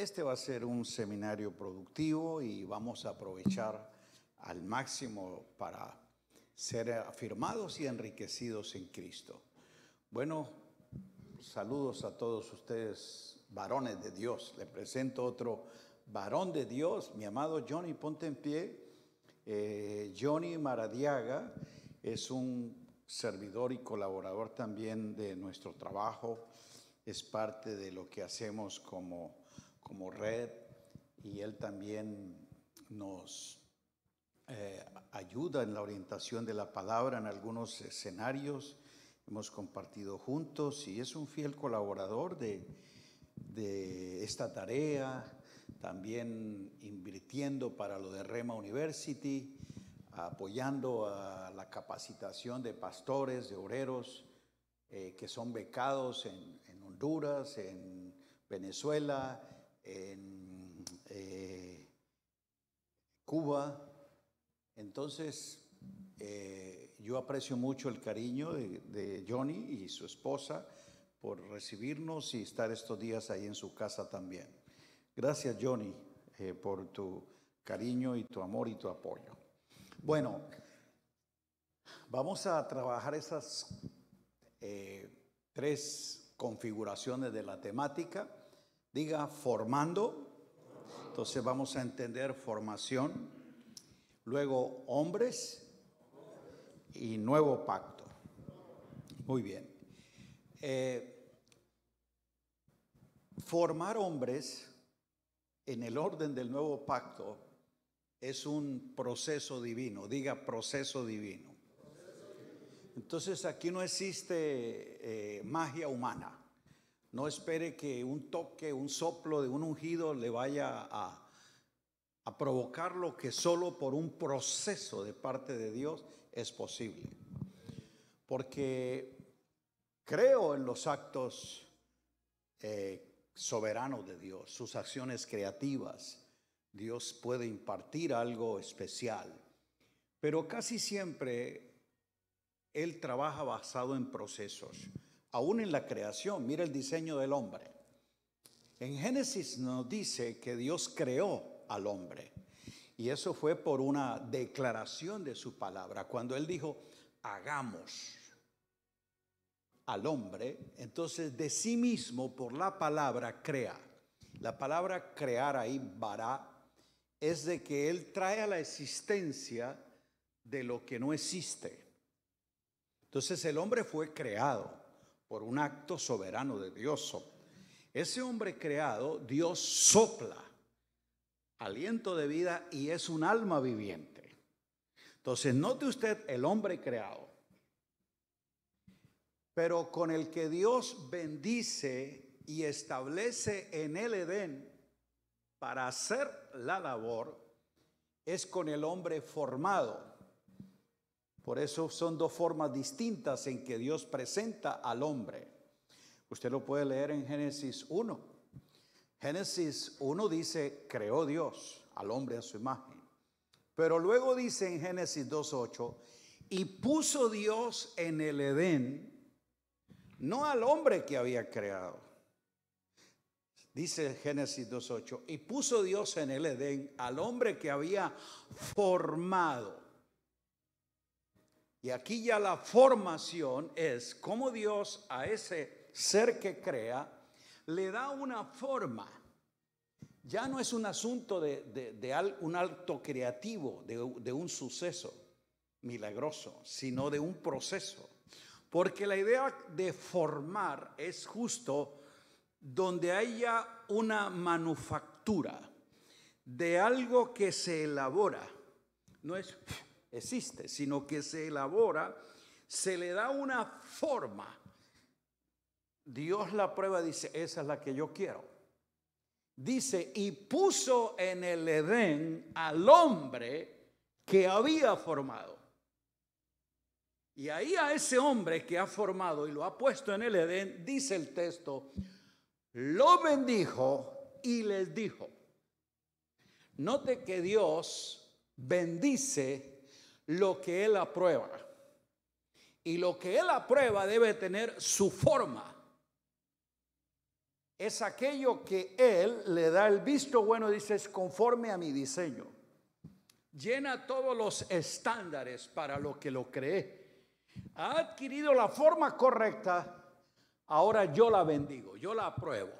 Este va a ser un seminario productivo y vamos a aprovechar al máximo para ser afirmados y enriquecidos en Cristo. Bueno, saludos a todos ustedes, varones de Dios. Le presento otro varón de Dios, mi amado Johnny, ponte en pie. Johnny Maradiaga es un servidor y colaborador también de nuestro trabajo. Es parte de lo que hacemos como red, y él también nos ayuda en la orientación de la palabra en algunos escenarios. Hemos compartido juntos y es un fiel colaborador de esta tarea, también invirtiendo para lo de Rema University, apoyando a la capacitación de pastores, de obreros que son becados en Honduras, en Venezuela, en Cuba. Entonces, yo aprecio mucho el cariño de Johnny y su esposa por recibirnos y estar estos días ahí en su casa también. Gracias, Johnny, por tu cariño y tu amor y tu apoyo. Bueno, vamos a trabajar esas tres configuraciones de la temática. Diga formando. Entonces vamos a entender formación, luego hombres y nuevo pacto. Muy bien. Formar hombres en el orden del nuevo pacto es un proceso divino. Diga proceso divino. Entonces aquí no existe magia humana. No espere que un toque, un soplo de un ungido le vaya a provocar lo que solo por un proceso de parte de Dios es posible. Porque creo en los actos soberanos de Dios, sus acciones creativas. Dios puede impartir algo especial, pero casi siempre Él trabaja basado en procesos. Aún en la creación, mira el diseño del hombre. En Génesis nos dice que Dios creó al hombre, y eso fue por una declaración de su palabra. Cuando Él dijo, hagamos al hombre, entonces de sí mismo por la palabra crea. La palabra crear ahí, bara, es de que Él trae a la existencia de lo que no existe. Entonces el hombre fue creado por un acto soberano de Dios. Ese hombre creado, Dios sopla aliento de vida y es un alma viviente. Entonces note usted el hombre creado, pero con el que Dios bendice y establece en el Edén para hacer la labor, es con el hombre formado. Por eso son dos formas distintas en que Dios presenta al hombre. Usted lo puede leer en Génesis 1. Génesis 1 dice, creó Dios al hombre a su imagen. Pero luego dice en Génesis 2:8, y puso Dios en el Edén, no al hombre que había creado. Dice Génesis 2:8, y puso Dios en el Edén al hombre que había formado. Y aquí ya la formación es cómo Dios a ese ser que crea le da una forma. Ya no es un asunto de un acto creativo, de un suceso milagroso, sino de un proceso. Porque la idea de formar es justo donde haya una manufactura de algo que se elabora. No es existe, sino que se elabora, se le da una forma. Dios la prueba, dice, esa es la que yo quiero. Dice, y puso en el Edén al hombre que había formado. Y ahí a ese hombre que ha formado y lo ha puesto en el Edén, dice el texto, lo bendijo y les dijo. Note que Dios bendice lo que Él aprueba. Y lo que Él aprueba debe tener su forma. es aquello que Él le da el visto bueno, dice, es conforme a mi diseño. Llena todos los estándares para lo que lo creé. Ha adquirido la forma correcta, ahora yo la bendigo, yo la apruebo.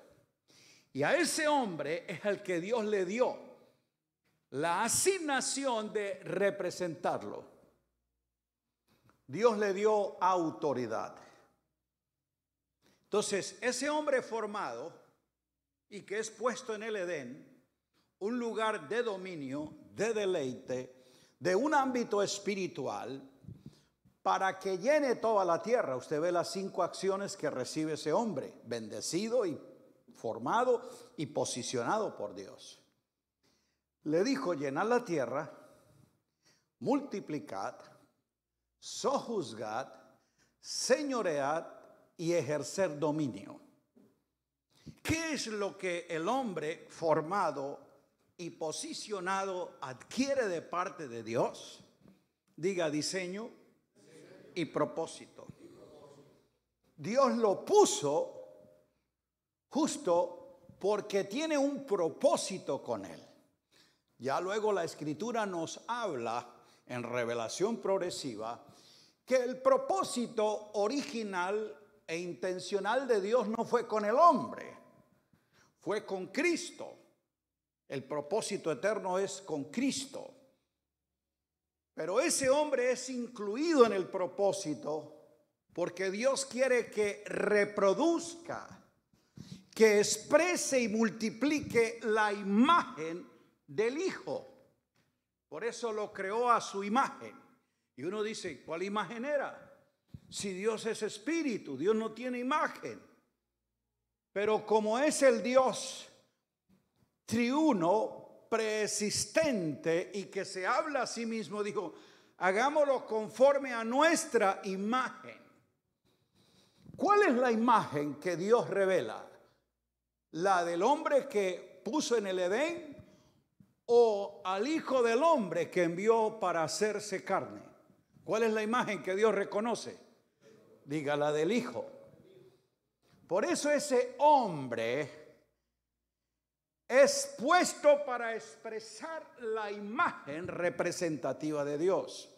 Y a ese hombre es el que Dios le dio la asignación de representarlo. Dios le dio autoridad. Entonces, ese hombre formado y que es puesto en el Edén, un lugar de dominio, de deleite, de un ámbito espiritual, para que llene toda la tierra. Usted ve las 5 acciones que recibe ese hombre, bendecido y formado y posicionado por Dios. Le dijo: llenad la tierra, multiplicad, sojuzgad, señoread y ejercer dominio. ¿Qué es lo que el hombre formado y posicionado adquiere de parte de Dios? Diga: diseño y propósito. Dios lo puso justo porque tiene un propósito con él. Ya luego la Escritura nos habla en revelación progresiva que el propósito original e intencional de Dios no fue con el hombre, fue con Cristo. El propósito eterno es con Cristo. Pero ese hombre es incluido en el propósito porque Dios quiere que reproduzca, que exprese y multiplique la imagen del Hijo. Por eso lo creó a su imagen. Y uno dice: ¿cuál imagen era? Si Dios es espíritu, Dios no tiene imagen. Pero como es el Dios triuno, preexistente y que se habla a sí mismo, dijo: hagámoslo conforme a nuestra imagen. ¿Cuál es la imagen que Dios revela? ¿La del hombre que puso en el Edén o al Hijo del Hombre que envió para hacerse carne? ¿Cuál es la imagen que Dios reconoce? Diga: la del Hijo. Por eso ese hombre es puesto para expresar la imagen representativa de Dios.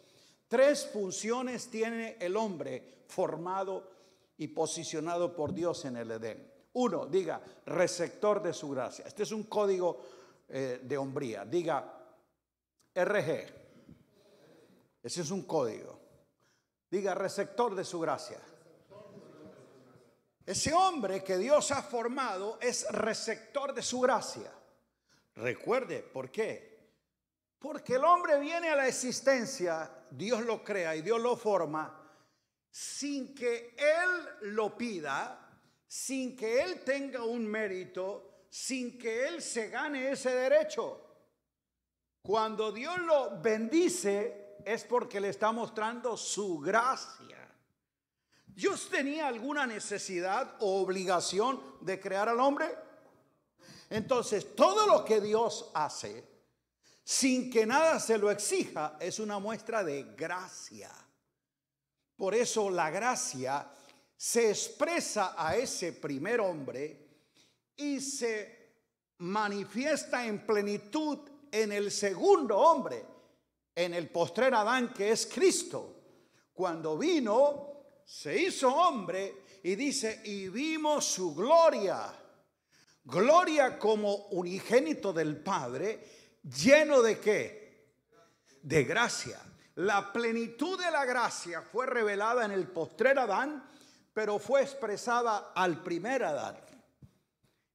3 funciones tiene el hombre formado y posicionado por Dios en el Edén. 1, diga: receptor de su gracia. Este es un código de hombría. Diga: RG. Ese es un código. Diga: receptor de su gracia. Ese hombre que Dios ha formado es receptor de su gracia. Recuerde, ¿por qué? Porque el hombre viene a la existencia, Dios lo crea y Dios lo forma sin que él lo pida, sin que él tenga un mérito, sin que él se gane ese derecho. Cuando Dios lo bendice es porque le está mostrando su gracia. ¿Dios tenía alguna necesidad o obligación de crear al hombre? Entonces, todo lo que Dios hace, sin que nada se lo exija, es una muestra de gracia. Por eso la gracia se expresa a ese primer hombre y se manifiesta en plenitud en el segundo hombre, en el postrer Adán, que es Cristo. Cuando vino, se hizo hombre y dice: y vimos su gloria. Gloria como unigénito del Padre, lleno de ¿qué? De gracia. La plenitud de la gracia fue revelada en el postrer Adán, pero fue expresada al primer Adán.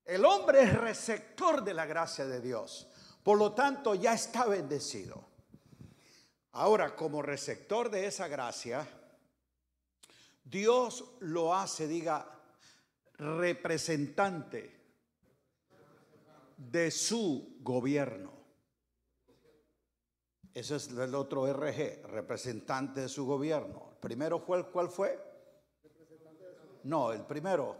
El hombre es receptor de la gracia de Dios, por lo tanto ya está bendecido. Ahora, como receptor de esa gracia, Dios lo hace, diga, representante de su gobierno. Ese es el otro RG, representante de su gobierno. ¿El primero fue cuál fue? No, el primero,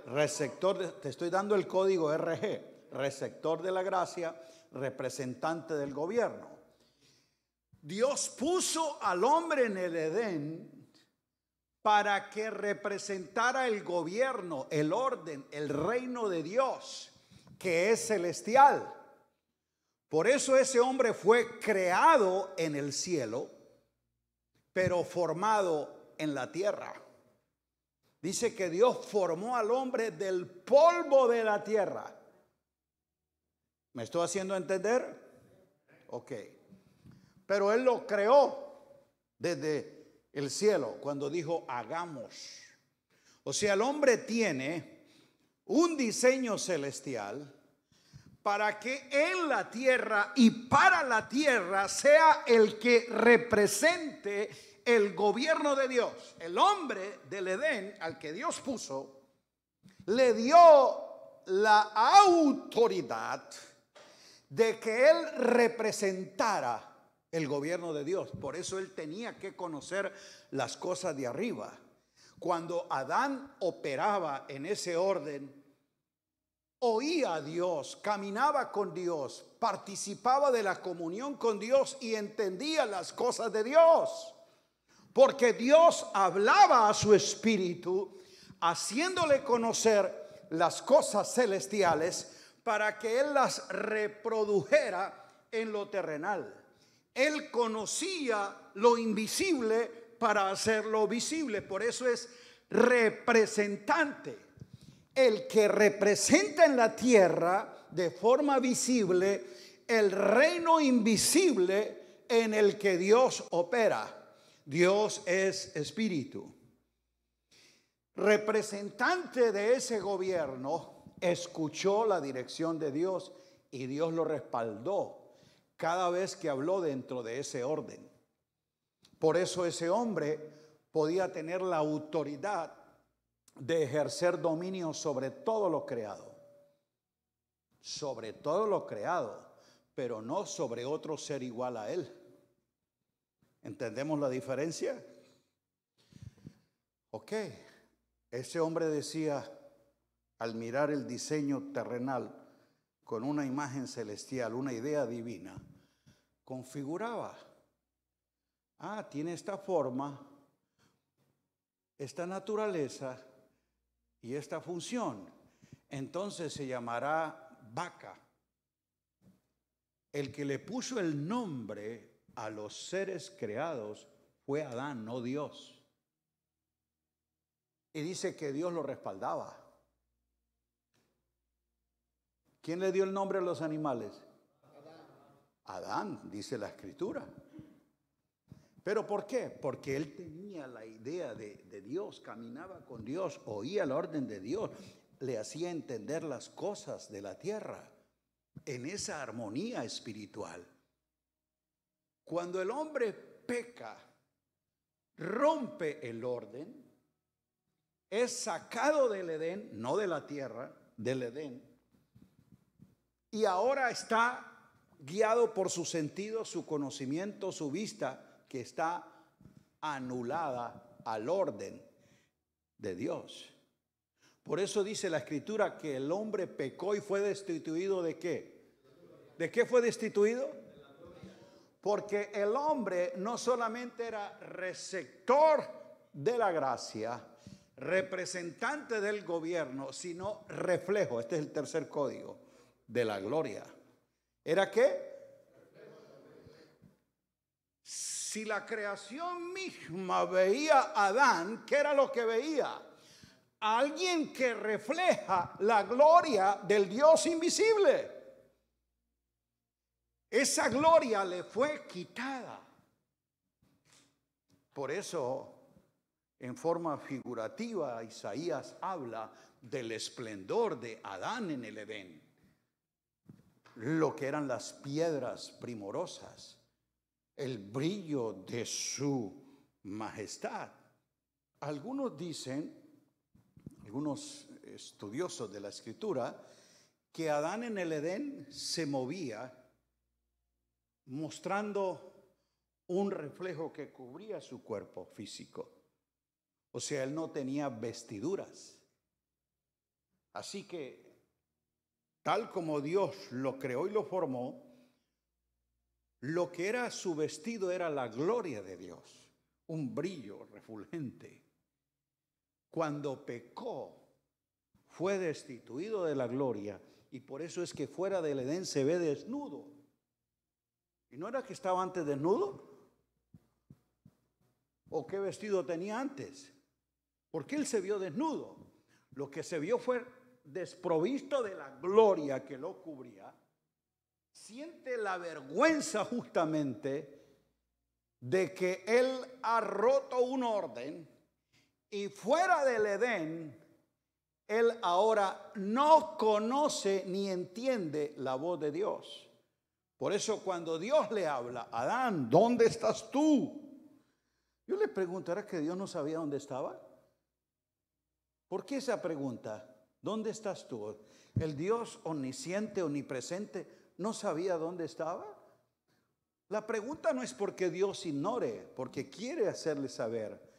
receptor, te estoy dando el código RG, receptor de la gracia, representante del gobierno. Dios puso al hombre en el Edén para que representara el gobierno, el orden, el reino de Dios, que es celestial. Por eso ese hombre fue creado en el cielo, pero formado en la tierra. Dice que Dios formó al hombre del polvo de la tierra. ¿Me estoy haciendo entender? Ok. Pero Él lo creó desde el cielo cuando dijo hagamos. O sea, el hombre tiene un diseño celestial para que en la tierra y para la tierra sea el que represente el gobierno de Dios. El hombre del Edén al que Dios puso le dio la autoridad de que él representara el gobierno de Dios. Por eso él tenía que conocer las cosas de arriba. Cuando Adán operaba en ese orden, oía a Dios, caminaba con Dios, participaba de la comunión con Dios y entendía las cosas de Dios. Porque Dios hablaba a su espíritu, haciéndole conocer las cosas celestiales para que él las reprodujera en lo terrenal. Él conocía lo invisible para hacerlo visible. Por eso es representante. El que representa en la tierra de forma visible el reino invisible en el que Dios opera. Dios es espíritu. Representante de ese gobierno escuchó la dirección de Dios y Dios lo respaldó cada vez que habló dentro de ese orden. Por eso ese hombre podía tener la autoridad de ejercer dominio sobre todo lo creado. Sobre todo lo creado, pero no sobre otro ser igual a él. ¿Entendemos la diferencia? Ok, ese hombre decía, al mirar el diseño terrenal con una imagen celestial, una idea divina, configuraba, tiene esta forma, esta naturaleza y esta función, entonces se llamará vaca. El que le puso el nombre a los seres creados fue Adán, no Dios. Y dice que Dios lo respaldaba. ¿Quién le dio el nombre a los animales? Adán, dice la escritura. ¿Pero por qué? Porque él tenía la idea de Dios, caminaba con Dios, oía la orden de Dios, le hacía entender las cosas de la tierra en esa armonía espiritual. Cuando el hombre peca, rompe el orden, es sacado del Edén, no de la tierra, del Edén, y ahora está guiado por su sentido, su conocimiento, su vista, que está anulada al orden de Dios. Por eso dice la escritura que el hombre pecó y fue destituido ¿de qué? ¿De qué fue destituido? Porque el hombre no solamente era receptor de la gracia, representante del gobierno, sino reflejo, este es el tercer código, de la gloria. ¿Era qué? Si la creación misma veía a Adán, ¿qué era lo que veía? Alguien que refleja la gloria del Dios invisible. Esa gloria le fue quitada. Por eso, en forma figurativa, Isaías habla del esplendor de Adán en el Edén. Lo que eran las piedras primorosas, el brillo de su majestad. Algunos dicen, algunos estudiosos de la escritura, que Adán en el Edén se movía mostrando un reflejo que cubría su cuerpo físico. O sea, él no tenía vestiduras. Así que, tal como Dios lo creó y lo formó, lo que era su vestido era la gloria de Dios, un brillo refulgente. cuando pecó, fue destituido de la gloria, y por eso es que fuera del Edén se ve desnudo. ¿Y no era que estaba antes desnudo? ¿O qué vestido tenía antes? ¿Por qué él se vio desnudo? Lo que se vio fue desprovisto de la gloria que lo cubría. Siente la vergüenza justamente de que él ha roto un orden, y fuera del Edén él ahora no conoce ni entiende la voz de Dios. Por eso cuando Dios le habla, Adán, ¿dónde estás tú? Yo le preguntaré que Dios no sabía dónde estaba. ¿Por qué esa pregunta? ¿Dónde estás tú? El Dios omnisciente, omnipresente, ¿no sabía dónde estaba? La pregunta no es porque Dios ignore, porque quiere hacerle saber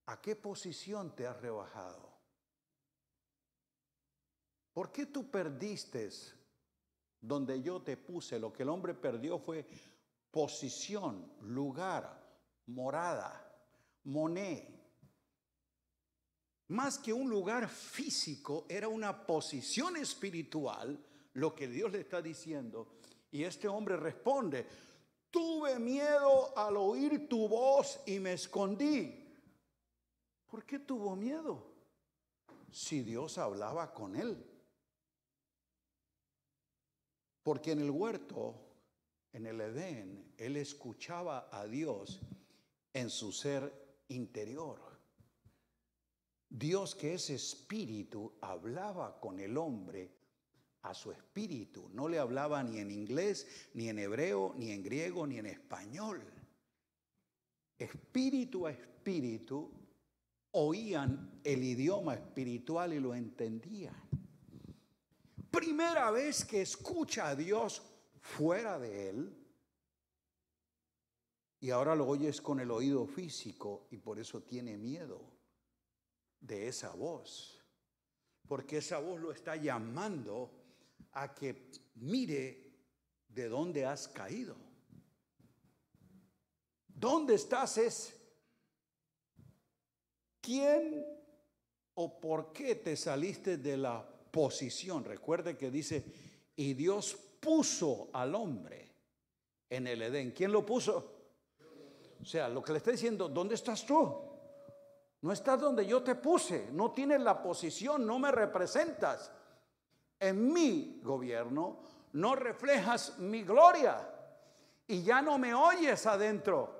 a qué posición te has rebajado. ¿Por qué tú perdiste donde yo te puse? Lo que el hombre perdió fue posición, lugar, morada, moné. Más que un lugar físico, era una posición espiritual, lo que Dios le está diciendo. Y este hombre responde: tuve miedo al oír tu voz y me escondí. ¿Por qué tuvo miedo? Si Dios hablaba con él. Porque en el huerto, en el Edén, él escuchaba a Dios en su ser interior. Dios, que es espíritu, hablaba con el hombre a su espíritu. No le hablaba ni en inglés, ni en hebreo, ni en griego, ni en español. Espíritu a espíritu oían el idioma espiritual y lo entendían. Primera vez que escucha a Dios fuera de él, y ahora lo oyes con el oído físico, y por eso tiene miedo de esa voz, porque esa voz lo está llamando a que mire de dónde has caído. ¿Dónde estás? Es quién o por qué te saliste de la posición. Recuerde que dice, y Dios puso al hombre en el Edén. ¿Quién lo puso? O sea, lo que le está diciendo, ¿dónde estás tú? No estás donde yo te puse, no tienes la posición, no me representas. En mi gobierno no reflejas mi gloria y ya no me oyes adentro.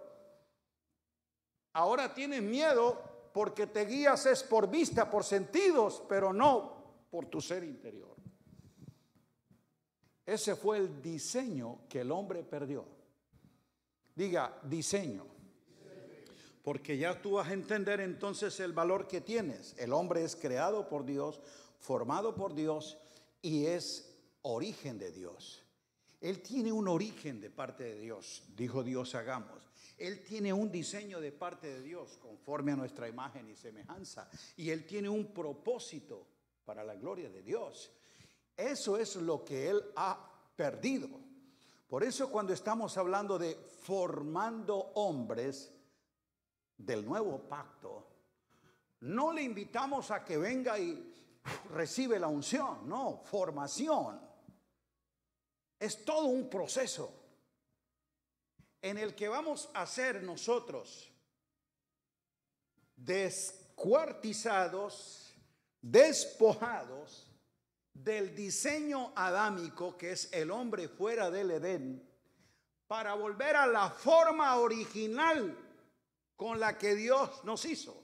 Ahora tienes miedo porque te guías es por vista, por sentidos, pero no por tu ser interior. Ese fue el diseño que el hombre perdió. Diga, diseño. Porque ya tú vas a entender entonces el valor que tienes. El hombre es creado por Dios, formado por Dios y es origen de Dios. Él tiene un origen de parte de Dios. Dijo Dios, hagamos. Él tiene un diseño de parte de Dios conforme a nuestra imagen y semejanza. Y Él tiene un propósito para la gloria de Dios. Eso es lo que Él ha perdido. Por eso cuando estamos hablando de formando hombres del nuevo pacto, no le invitamos a que venga y recibe la unción. No, formación. Es todo un proceso en el que vamos a ser nosotros descuartizados, despojados del diseño adámico, que es el hombre fuera del Edén, para volver a la forma original con la que Dios nos hizo.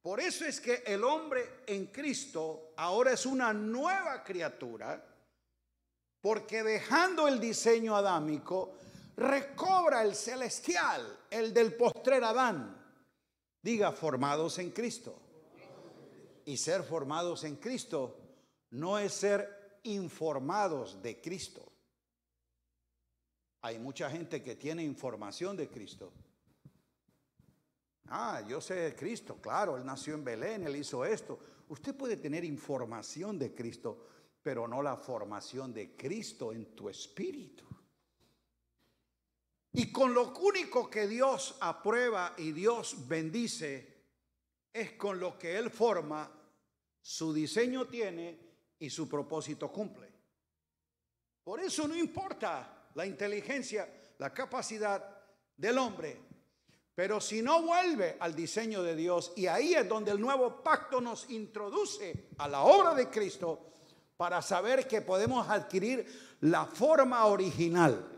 Por eso es que el hombre en Cristo ahora es una nueva criatura, porque dejando el diseño adámico, recobra el celestial, el del postrer Adán. Diga, formados en Cristo. Y ser formados en Cristo no es ser informados de Cristo. Hay mucha gente que tiene información de Cristo. Yo sé de Cristo, claro, Él nació en Belén, Él hizo esto. Usted puede tener información de Cristo, pero no la formación de Cristo en tu espíritu. Y con lo único que Dios aprueba y Dios bendice es con lo que Él forma, su diseño tiene y su propósito cumple. Por eso no importa la inteligencia, la capacidad del hombre, pero si no vuelve al diseño de Dios, y ahí es donde el nuevo pacto nos introduce a la obra de Cristo para saber que podemos adquirir la forma original.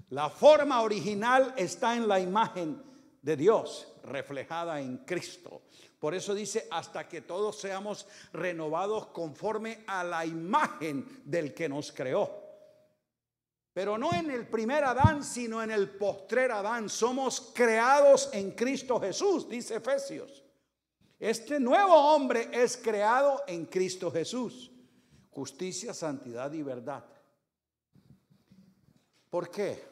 La forma original está en la imagen de Dios, reflejada en Cristo. Por eso dice, hasta que todos seamos renovados conforme a la imagen del que nos creó. Pero no en el primer Adán, sino en el postrer Adán. Somos creados en Cristo Jesús, dice Efesios. Este nuevo hombre es creado en Cristo Jesús. Justicia, santidad y verdad. ¿Por qué?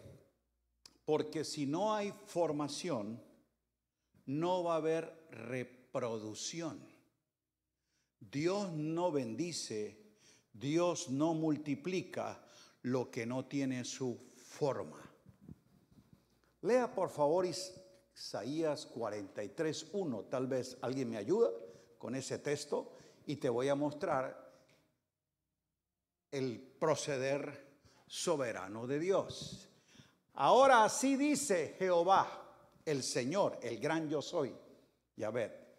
Porque si no hay formación, no va a haber reproducción. Dios no bendice, Dios no multiplica lo que no tiene su forma. Lea por favor Isaías 43:1. Tal vez alguien me ayuda con ese texto y te voy a mostrar el proceder soberano de Dios. Ahora así dice Jehová, el Señor, el gran yo soy, Yahvé,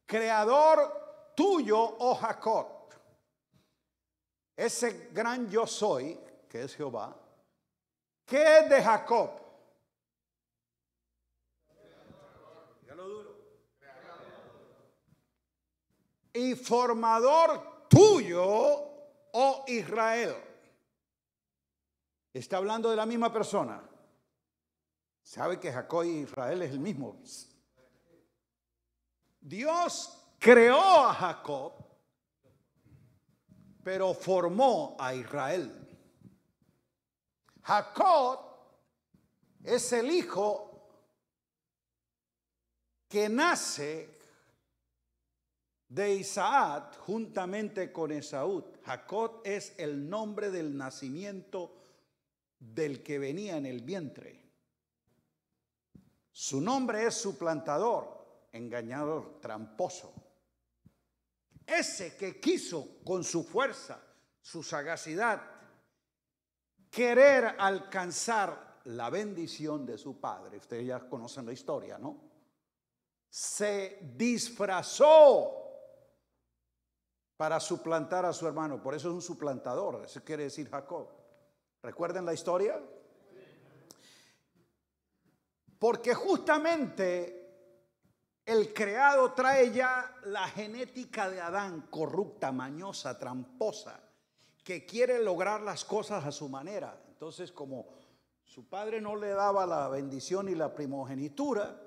creador tuyo, oh Jacob. Ese gran yo soy, que es Jehová, ¿qué es de Jacob? Dígalo duro. Y formador tuyo, oh Israel. Está hablando de la misma persona. Sabe que Jacob y Israel es el mismo. Dios creó a Jacob, pero formó a Israel. Jacob es el hijo que nace de Isaac juntamente con Esaú. Jacob es el nombre del nacimiento del que venía en el vientre. Su nombre es suplantador, engañador, tramposo. Ese que quiso con su fuerza, su sagacidad, querer alcanzar la bendición de su padre. Ustedes ya conocen la historia, ¿no? Se disfrazó para suplantar a su hermano. Por eso es un suplantador. Eso quiere decir Jacob. ¿Recuerdan la historia? Porque justamente el creado trae ya la genética de Adán, corrupta, mañosa, tramposa, que quiere lograr las cosas a su manera. Entonces, como su padre no le daba la bendición y la primogenitura,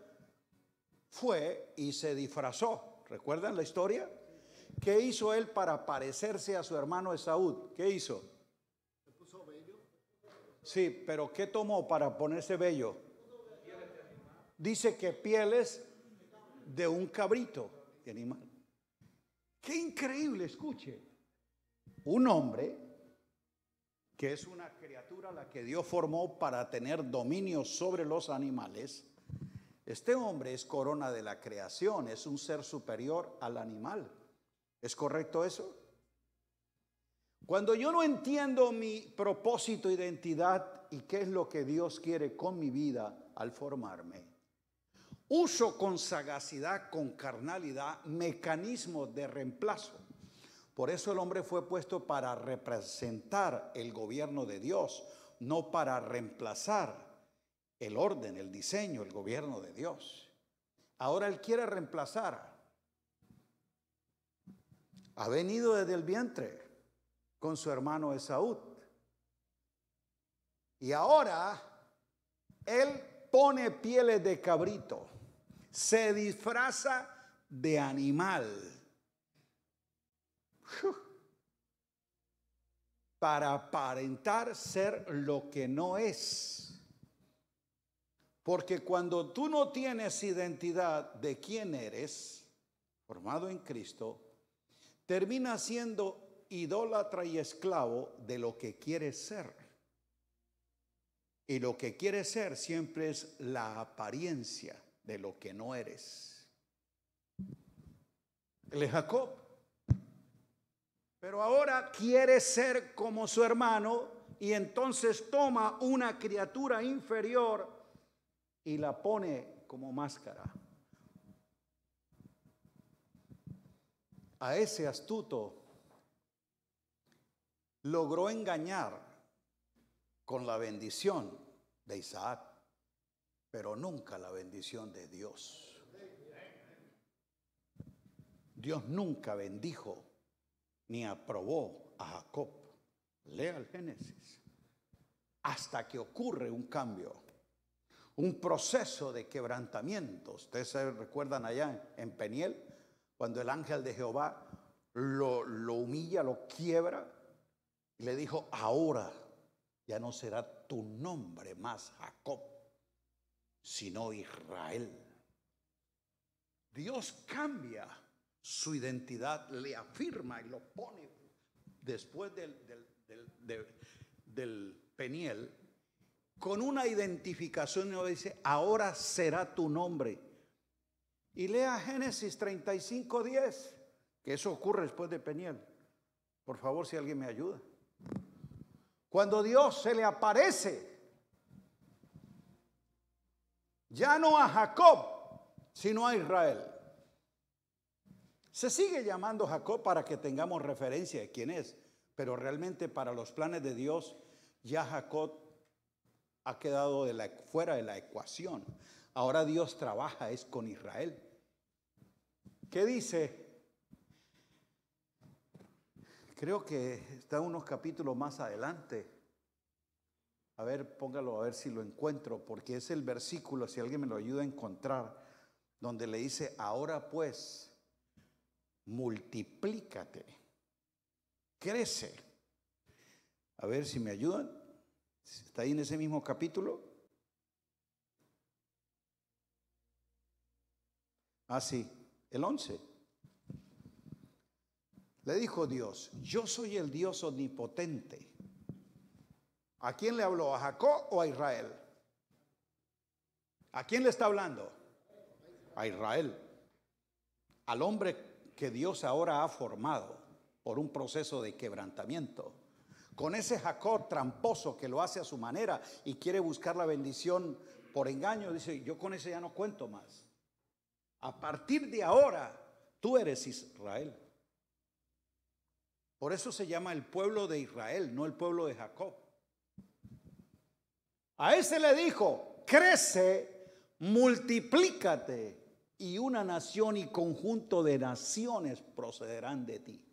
fue y se disfrazó. ¿Recuerdan la historia? ¿Qué hizo él para parecerse a su hermano Esaú? ¿Qué hizo? ¿Se puso vello? Sí, pero ¿qué tomó para ponerse vello? Dice que pieles de un cabrito, de animal. Qué increíble, escuche. Un hombre que es una criatura a la que Dios formó para tener dominio sobre los animales. Este hombre es corona de la creación, es un ser superior al animal. ¿Es correcto eso? Cuando yo no entiendo mi propósito, identidad y qué es lo que Dios quiere con mi vida al formarme, uso con sagacidad, con carnalidad, mecanismos de reemplazo. Por eso el hombre fue puesto para representar el gobierno de Dios, no para reemplazar el orden, el diseño, el gobierno de Dios. Ahora él quiere reemplazar. Ha venido desde el vientre con su hermano Esaú. Y ahora él pone pieles de cabrito, se disfraza de animal para aparentar ser lo que no es. Porque cuando tú no tienes identidad de quién eres, formado en Cristo, terminas siendo idólatra y esclavo de lo que quieres ser. Y lo que quieres ser siempre es la apariencia de lo que no eres. Él es Jacob. Pero ahora quiere ser como su hermano y entonces toma una criatura inferior y la pone como máscara. A ese astuto logró engañar con la bendición de Isaac, pero nunca la bendición de Dios. Dios nunca bendijo ni aprobó a Jacob. Lea el Génesis. Hasta que ocurre un cambio, un proceso de quebrantamiento. Ustedes se recuerdan allá en Peniel, cuando el ángel de Jehová lo humilla, lo quiebra, y le dijo: ahora ya no será tu nombre más Jacob, sino Israel. Dios cambia su identidad, le afirma y lo pone después del Peniel con una identificación, y le dice: ahora será tu nombre. Y lea Génesis 35:10, que eso ocurre después de Peniel. Por favor, si alguien me ayuda. Cuando Dios se le aparece, ya no a Jacob, sino a Israel. Se sigue llamando Jacob para que tengamos referencia de quién es, pero realmente para los planes de Dios ya Jacob ha quedado fuera de la ecuación. Ahora Dios trabaja es con Israel. ¿Qué dice? Creo que está unos capítulos más adelante. A ver, póngalo a ver si lo encuentro, porque es el versículo, si alguien me lo ayuda a encontrar, donde le dice: ahora pues, multiplícate, crece. A ver si me ayudan. ¿Está ahí en ese mismo capítulo? Ah, sí, el 11. Le dijo Dios: yo soy el Dios omnipotente. ¿A quién le habló? ¿A Jacob o a Israel? ¿A quién le está hablando? A Israel. Al hombre que Dios ahora ha formado por un proceso de quebrantamiento. Con ese Jacob tramposo que lo hace a su manera y quiere buscar la bendición por engaño, dice: yo con ese ya no cuento más. A partir de ahora, tú eres Israel. Por eso se llama el pueblo de Israel, no el pueblo de Jacob. A ese le dijo: crece, multiplícate, y una nación y conjunto de naciones procederán de ti.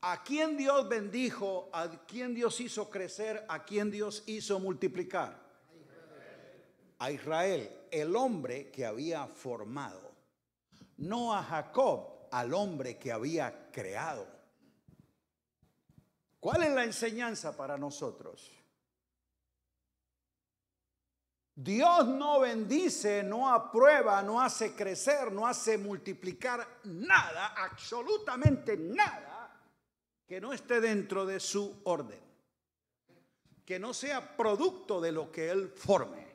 ¿A quién Dios bendijo? ¿A quién Dios hizo crecer? ¿A quién Dios hizo multiplicar? A Israel, el hombre que había formado. No a Jacob, al hombre que había creado. ¿Cuál es la enseñanza para nosotros? Dios no bendice, no aprueba, no hace crecer, no hace multiplicar nada, absolutamente nada, que no esté dentro de su orden, que no sea producto de lo que Él forme.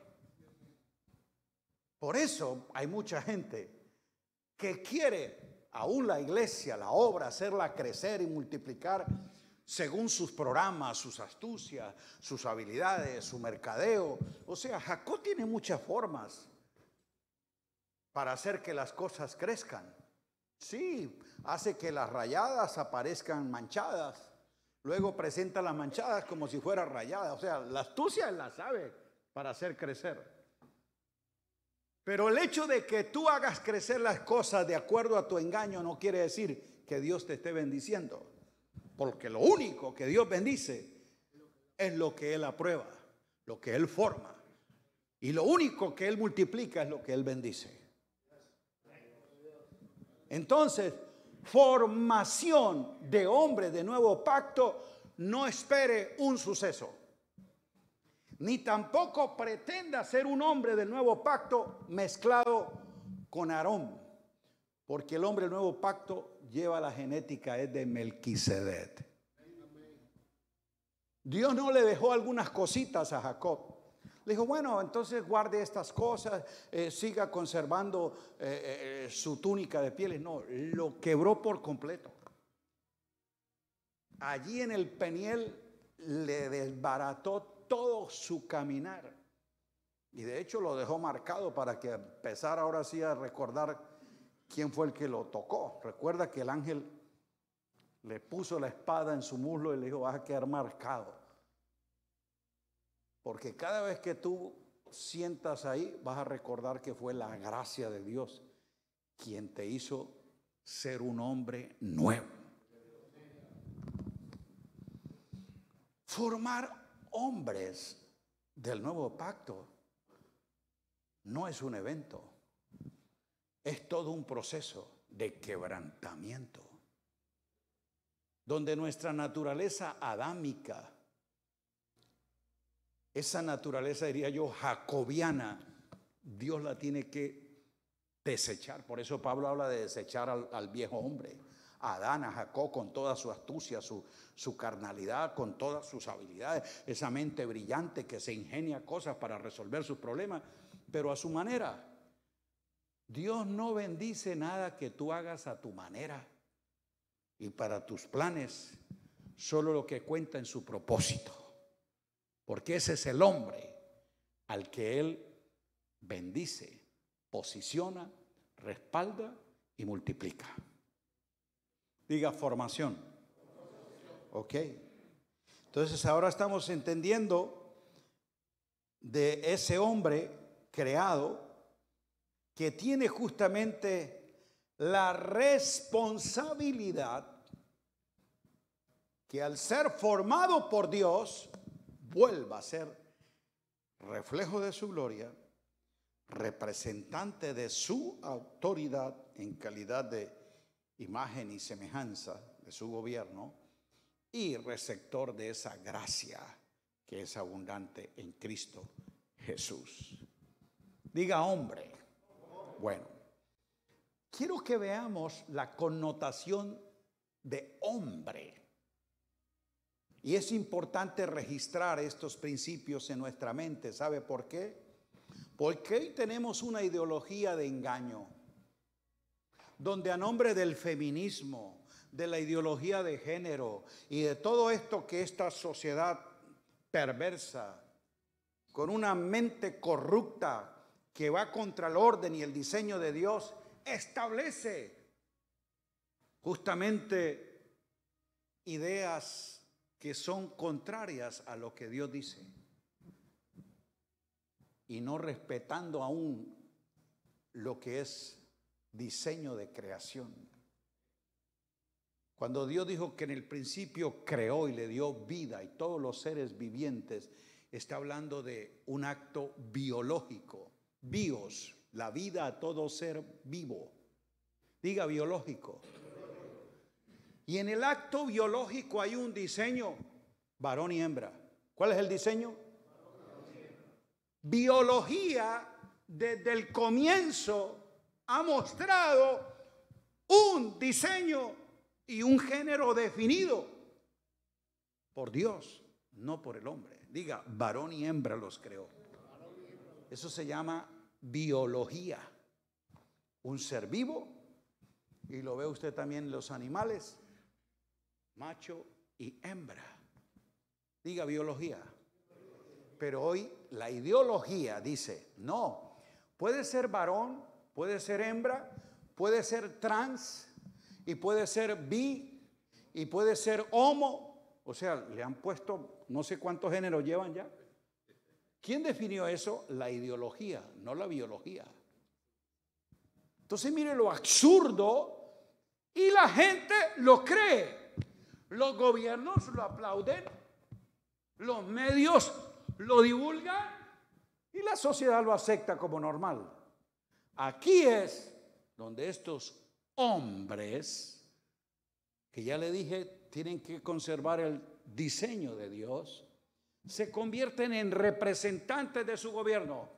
Por eso hay mucha gente que quiere, aún la iglesia, la obra, hacerla crecer y multiplicar según sus programas, sus astucias, sus habilidades, su mercadeo. O sea, Jacob tiene muchas formas para hacer que las cosas crezcan. Sí, hace que las rayadas aparezcan manchadas. Luego presenta las manchadas como si fueran rayadas. O sea, la astucia la sabe para hacer crecer. Pero el hecho de que tú hagas crecer las cosas de acuerdo a tu engaño no quiere decir que Dios te esté bendiciendo. Porque lo único que Dios bendice es lo que Él aprueba, lo que Él forma. Y lo único que Él multiplica es lo que Él bendice. Entonces, formación de hombre de nuevo pacto, no espere un suceso. Ni tampoco pretenda ser un hombre del nuevo pacto mezclado con Aarón. Porque el hombre del nuevo pacto lleva la genética es de Melquisedec. Dios no le dejó algunas cositas a Jacob. le dijo, bueno, entonces guarde estas cosas, siga conservando su túnica de pieles. No, lo quebró por completo. Allí en el Peniel le desbarató todo su caminar. Y de hecho lo dejó marcado para que empezara ahora sí a recordar quién fue el que lo tocó. Recuerda que el ángel le puso la espada en su muslo y le dijo, vas a quedar marcado. Porque cada vez que tú sientas ahí, vas a recordar que fue la gracia de Dios quien te hizo ser un hombre nuevo. Formar hombres del nuevo pacto no es un evento, es todo un proceso de quebrantamiento, donde nuestra naturaleza adámica, esa naturaleza, diría yo, jacobiana, Dios la tiene que desechar. Por eso Pablo habla de desechar al viejo hombre, a Adán, a Jacob, con toda su astucia, su carnalidad, con todas sus habilidades, esa mente brillante que se ingenia cosas para resolver sus problemas, pero a su manera. Dios no bendice nada que tú hagas a tu manera y para tus planes, solo lo que cuenta en su propósito, porque ese es el hombre al que Él bendice, posiciona, respalda y multiplica. Diga formación. Ok. Entonces ahora estamos entendiendo de ese hombre creado que tiene justamente la responsabilidad que al ser formado por Dios vuelva a ser reflejo de su gloria, representante de su autoridad en calidad de imagen y semejanza de su gobierno y receptor de esa gracia que es abundante en Cristo Jesús. Diga hombre. Bueno, quiero que veamos la connotación de hombre. Y es importante registrar estos principios en nuestra mente. ¿Sabe por qué? Porque hoy tenemos una ideología de engaño, donde a nombre del feminismo, de la ideología de género y de todo esto que esta sociedad perversa, con una mente corrupta que va contra el orden y el diseño de Dios, establece justamente ideas que son contrarias a lo que Dios dice y no respetando aún lo que es diseño de creación. Cuando Dios dijo que en el principio creó y le dio vida y todos los seres vivientes, está hablando de un acto biológico. Bios, la vida a todo ser vivo. Diga biológico. Y en el acto biológico hay un diseño, varón y hembra. ¿Cuál es el diseño? Biología desde el comienzo ha mostrado un diseño y un género definido por Dios, no por el hombre. Diga, varón y hembra los creó. Eso se llama biología. Un ser vivo, y lo ve usted también en los animales, macho y hembra. Diga biología. Pero hoy la ideología dice, no, puede ser varón, puede ser hembra, puede ser trans, y puede ser bi, y puede ser homo. O sea, le han puesto no sé cuántos géneros llevan ya. ¿Quién definió eso? La ideología, no la biología. Entonces mire lo absurdo, y la gente lo cree. Los gobiernos lo aplauden, los medios lo divulgan y la sociedad lo acepta como normal. Aquí es donde estos hombres, que ya le dije, tienen que conservar el diseño de Dios, se convierten en representantes de su gobierno.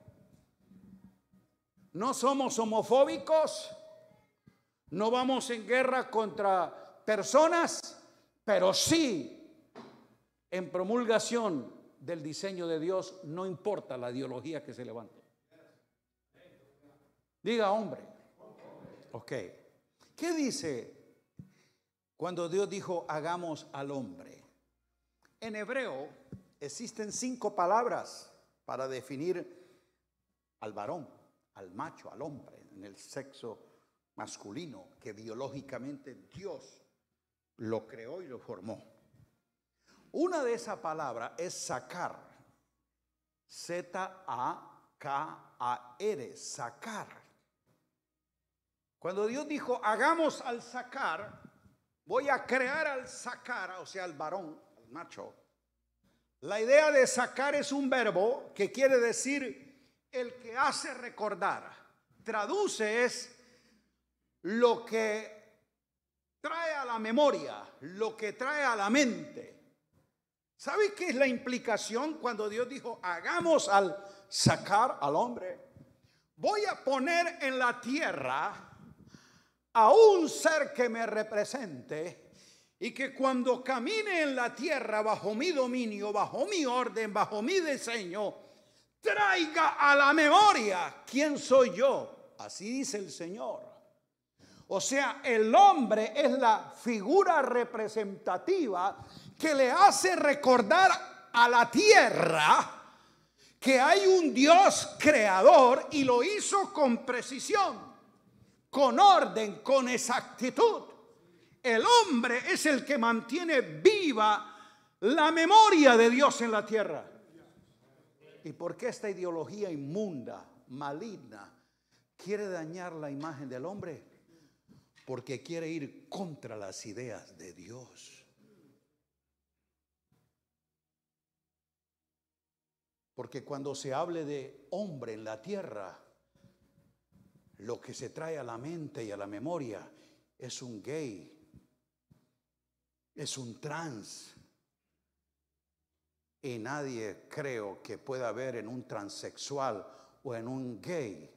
No somos homofóbicos, no vamos en guerra contra personas, pero sí en promulgación del diseño de Dios, no importa la ideología que se levante. Diga hombre. Ok. ¿Qué dice cuando Dios dijo hagamos al hombre? En hebreo existen 5 palabras para definir al varón, al macho, al hombre, en el sexo masculino, que biológicamente Dios lo creó y lo formó. Una de esas palabras es sacar, Z-A-K-A-R, sacar. Cuando Dios dijo hagamos al sacar, voy a crear al sacar, o sea, al varón, al macho. La idea de sacar es un verbo que quiere decir el que hace recordar. Traduce es lo que trae a la memoria, lo que trae a la mente. ¿Sabe qué es la implicación cuando Dios dijo hagamos al sacar al hombre? Voy a poner en la tierra a un ser que me represente y que cuando camine en la tierra bajo mi dominio, bajo mi orden, bajo mi diseño, traiga a la memoria quién soy yo. Así dice el Señor. O sea, el hombre es la figura representativa que le hace recordar a la tierra que hay un Dios creador y lo hizo con precisión, con orden, con exactitud. El hombre es el que mantiene viva la memoria de Dios en la tierra. ¿Y por qué esta ideología inmunda, maligna, quiere dañar la imagen del hombre? Porque quiere ir contra las ideas de Dios. Porque cuando se hable de hombre en la tierra, lo que se trae a la mente y a la memoria es un gay, es un trans. Y nadie creo que pueda ver en un transexual o en un gay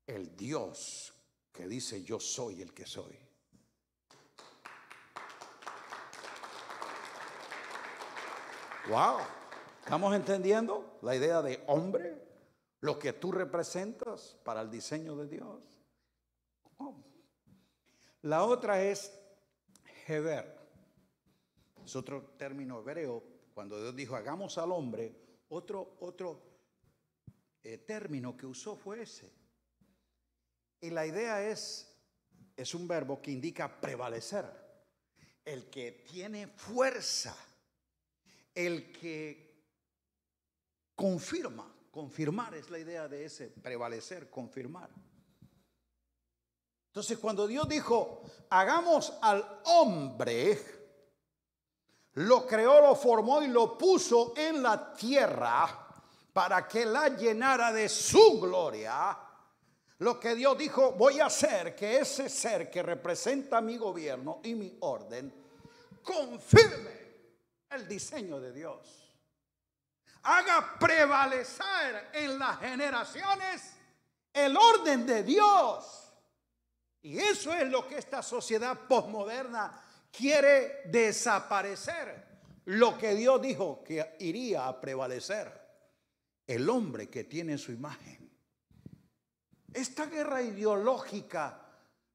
el Dios que dice yo soy el que soy. Wow, ¿estamos entendiendo la idea de hombre? Lo que tú representas para el diseño de Dios. Oh. La otra es Heber. Es otro término hebreo. Cuando Dios dijo hagamos al hombre, otro término que usó fue ese. Y la idea es un verbo que indica prevalecer. El que tiene fuerza. El que confirma. Confirmar es la idea de ese, prevalecer, confirmar. Entonces cuando Dios dijo hagamos al hombre, lo creó, lo formó y lo puso en la tierra para que la llenara de su gloria. Lo que Dios dijo, voy a hacer que ese ser que representa mi gobierno y mi orden confirme el diseño de Dios. Haga prevalecer en las generaciones el orden de Dios. Y eso es lo que esta sociedad posmoderna quiere desaparecer. Lo que Dios dijo que iría a prevalecer. El hombre que tiene su imagen. Esta guerra ideológica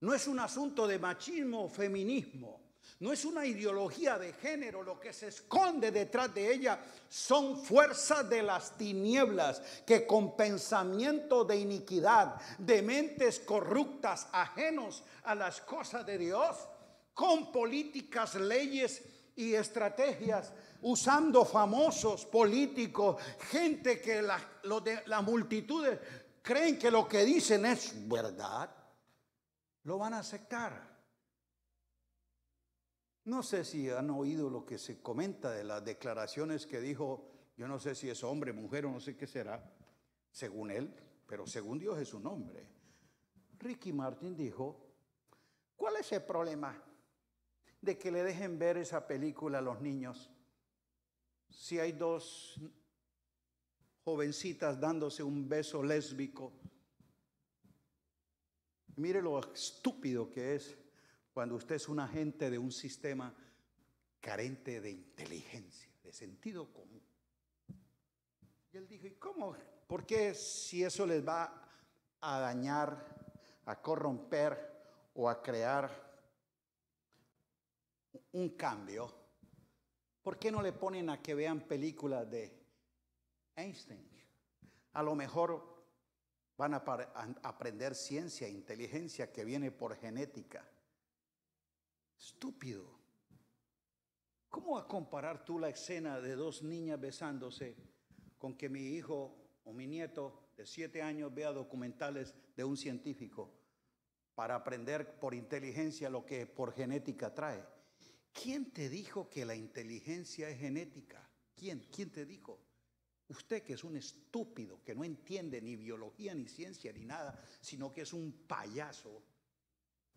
no es un asunto de machismo o feminismo. No es una ideología de género. Lo que se esconde detrás de ella son fuerzas de las tinieblas que con pensamiento de iniquidad, de mentes corruptas, ajenos a las cosas de Dios, con políticas, leyes y estrategias, usando famosos políticos, gente que las multitudes creen que lo que dicen es verdad, lo van a aceptar. No sé si han oído lo que se comenta de las declaraciones que dijo, yo no sé si es hombre, mujer o no sé qué será, según él, pero según Dios es un hombre. Ricky Martin dijo, ¿cuál es el problema de que le dejen ver esa película a los niños si hay dos jovencitas dándose un beso lésbico? Mire lo estúpido que es cuando usted es un agente de un sistema carente de inteligencia, de sentido común. Y él dijo, ¿y cómo? ¿Por qué si eso les va a dañar, a corromper o a crear un cambio? ¿Por qué no le ponen a que vean películas de Einstein? A lo mejor van a aprender ciencia, inteligencia que viene por genética. Estúpido. ¿Cómo vas a comparar tú la escena de dos niñas besándose con que mi hijo o mi nieto de 7 años vea documentales de un científico para aprender por inteligencia lo que por genética trae? ¿Quién te dijo que la inteligencia es genética? ¿Quién te dijo? Usted, que es un estúpido, que no entiende ni biología, ni ciencia, ni nada, sino que es un payaso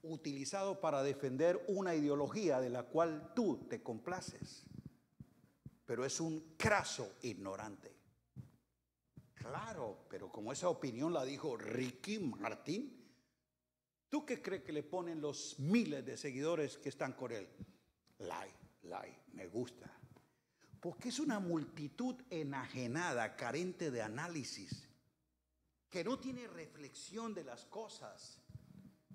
utilizado para defender una ideología de la cual tú te complaces. Pero es un craso ignorante. Claro, pero como esa opinión la dijo Ricky Martin, ¿tú qué crees que le ponen los miles de seguidores que están con él? Like, me gusta. Porque es una multitud enajenada, carente de análisis, que no tiene reflexión de las cosas.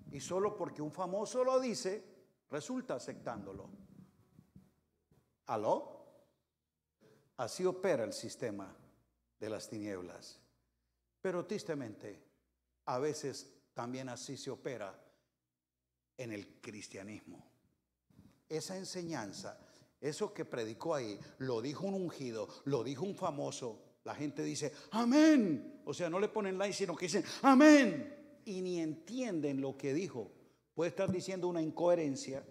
Y solo porque un famoso lo dice, resulta aceptándolo. ¿Aló? Así opera el sistema de las tinieblas. Pero tristemente, a veces también así se opera en el cristianismo. Esa enseñanza, eso que predicó ahí, lo dijo un ungido, lo dijo un famoso. La gente dice, amén. O sea, no le ponen like, sino que dicen, amén. Y ni entienden lo que dijo. Puede estar diciendo una incoherencia,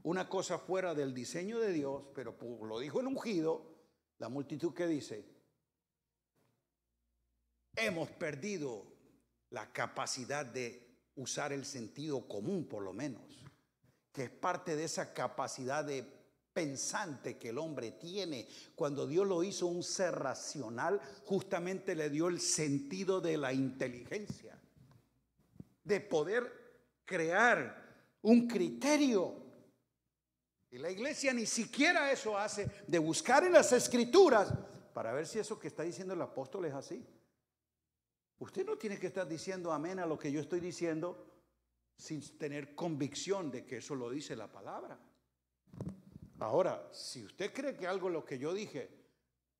una cosa fuera del diseño de Dios, pero lo dijo el ungido. La multitud que dice, hemos perdido la capacidad de usar el sentido común, por lo menos, que es parte de esa capacidad de pensante que el hombre tiene. Cuando Dios lo hizo un ser racional, justamente le dio el sentido de la inteligencia, de poder crear un criterio. Y la iglesia ni siquiera eso hace, de buscar en las escrituras para ver si eso que está diciendo el apóstol es así. Usted no tiene que estar diciendo amén a lo que yo estoy diciendo sin tener convicción de que eso lo dice la palabra. Ahora, si usted cree que algo de lo que yo dije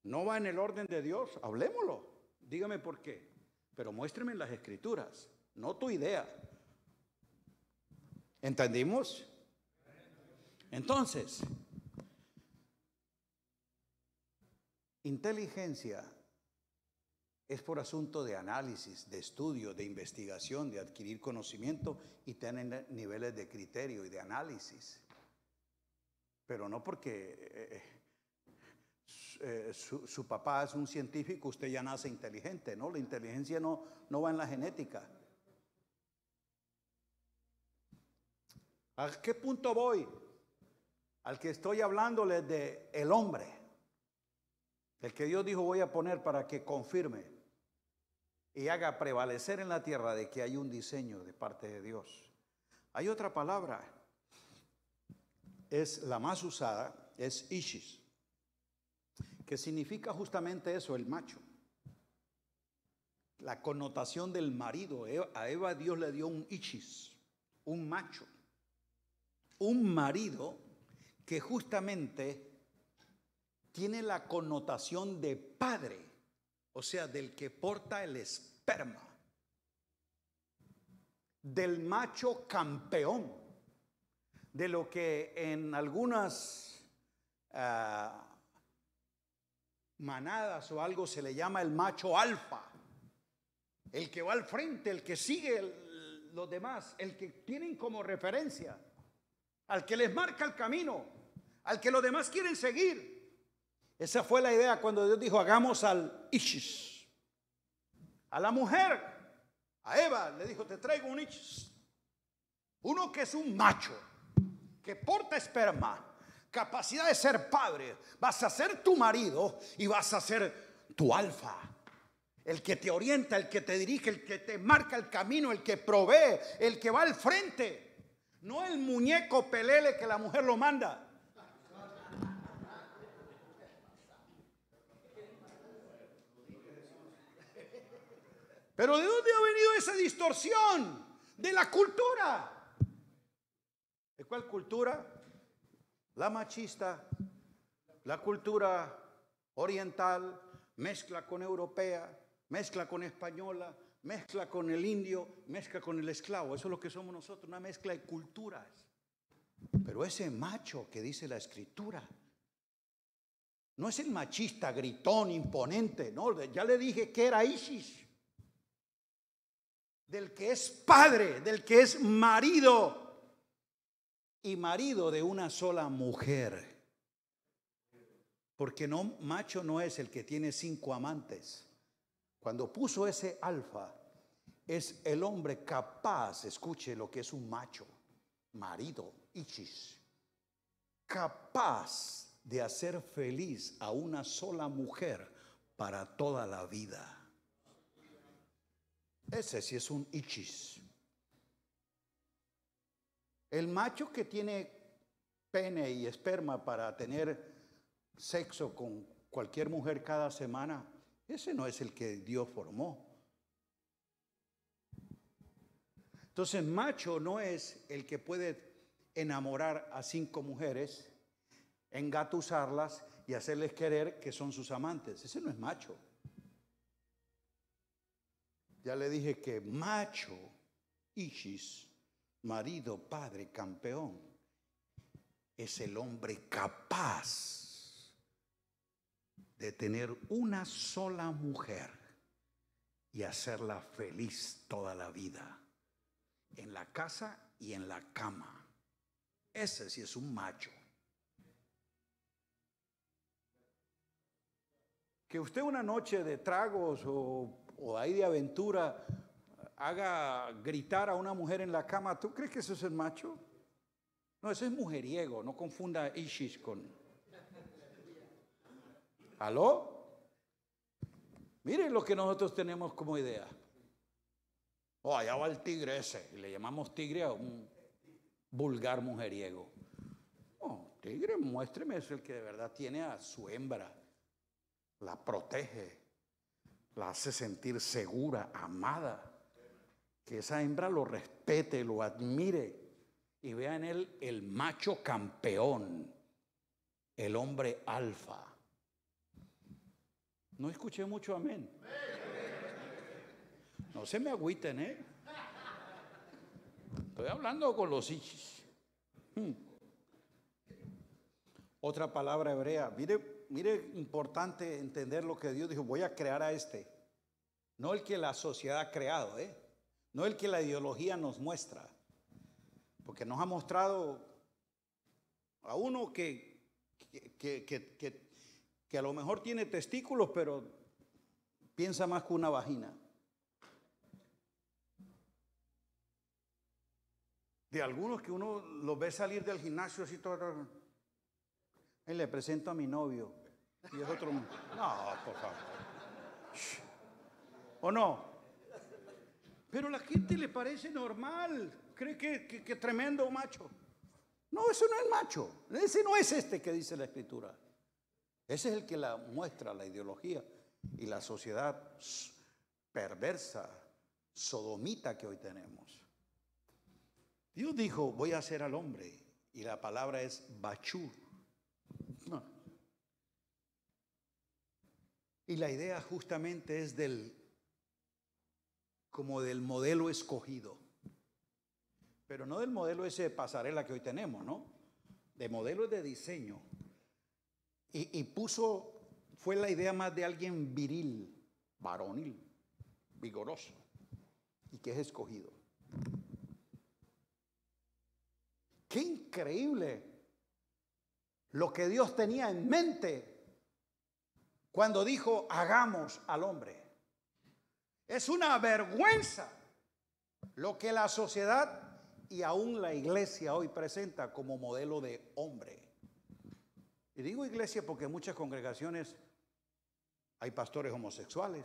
no va en el orden de Dios, hablémoslo. Dígame por qué. Pero muéstreme en las escrituras, no tu idea. ¿Entendimos? Entonces, inteligencia es por asunto de análisis, de estudio, de investigación, de adquirir conocimiento y tener niveles de criterio y de análisis. Pero no porque su papá es un científico, usted ya nace inteligente, ¿no? La inteligencia no va en la genética. ¿A qué punto voy? Al que estoy hablándole de el hombre, el que Dios dijo voy a poner para que confirme y haga prevalecer en la tierra de que hay un diseño de parte de Dios. Hay otra palabra, es la más usada, es Ishis, que significa justamente eso, el macho. La connotación del marido. A Eva Dios le dio un Ishis, un macho, un marido que justamente tiene la connotación de padre, o sea, del que porta el esperma, del macho campeón, de lo que en algunas manadas o algo se le llama el macho alfa, el que va al frente, el que sigue los demás, el que tienen como referencia, al que les marca el camino, al que los demás quieren seguir. Esa fue la idea cuando Dios dijo hagamos al Ishis. A la mujer, a Eva, le dijo te traigo un Ishis, uno que es un macho, que porta esperma, capacidad de ser padre. Vas a ser tu marido y vas a ser tu alfa, el que te orienta, el que te dirige, el que te marca el camino, el que provee, el que va al frente. No el muñeco pelele que la mujer lo manda. Pero ¿de dónde ha venido esa distorsión? De la cultura. ¿De cuál cultura? La machista, la cultura oriental, mezcla con europea, mezcla con española, mezcla con el indio, mezcla con el esclavo. Eso es lo que somos nosotros, una mezcla de culturas. Pero ese macho que dice la Escritura no es el machista gritón, imponente. No, ya le dije que era Isis. Del que es padre, del que es marido. Y marido de una sola mujer. Porque no, macho no es el que tiene 5 amantes. Cuando puso ese alfa, es el hombre capaz, escuche lo que es un macho, marido, Isis, capaz de hacer feliz a una sola mujer para toda la vida. Ese sí es un Isis. El macho que tiene pene y esperma para tener sexo con cualquier mujer cada semana, ese no es el que Dios formó. Entonces, macho no es el que puede enamorar a 5 mujeres, engatusarlas y hacerles querer que son sus amantes. Ese no es macho. Ya le dije que macho, Isis, marido, padre, campeón, es el hombre capaz de tener una sola mujer y hacerla feliz toda la vida, en la casa y en la cama. Ese sí es un macho. Que usted una noche de tragos o ahí de aventura haga gritar a una mujer en la cama, ¿tú crees que eso es el macho? No, eso es mujeriego, no confunda Isis con... ¿Aló? Miren lo que nosotros tenemos como idea. Oh, allá va el tigre ese, y le llamamos tigre a un vulgar mujeriego. Oh, tigre, muéstreme, es el que de verdad tiene a su hembra, la protege, la hace sentir segura, amada, que esa hembra lo respete, lo admire y vea en él el macho campeón, el hombre alfa. No escuché mucho amén. No se me agüiten, Estoy hablando con los hijos. Otra palabra hebrea. Mire, importante entender lo que Dios dijo. Voy a crear a este. No el que la sociedad ha creado, no el que la ideología nos muestra. Porque nos ha mostrado a uno que a lo mejor tiene testículos, pero piensa más que una vagina. De algunos que uno los ve salir del gimnasio así todo. Y le presento a mi novio. Y es otro. No, por favor. ¿O no? Pero a la gente le parece normal. Cree que tremendo macho. No, eso no es macho. Ese no es este que dice la Escritura. Ese es el que la muestra la ideología y la sociedad perversa, sodomita que hoy tenemos. Dios dijo, voy a hacer al hombre, y la palabra es bachur. No. Y la idea justamente es como del modelo escogido. Pero no del modelo ese de pasarela que hoy tenemos, ¿no? De modelo de diseño. Y fue la idea más de alguien viril, varonil, vigoroso, y que es escogido. Qué increíble lo que Dios tenía en mente cuando dijo hagamos al hombre. Es una vergüenza lo que la sociedad y aún la iglesia hoy presenta como modelo de hombre. Y digo iglesia porque en muchas congregaciones hay pastores homosexuales.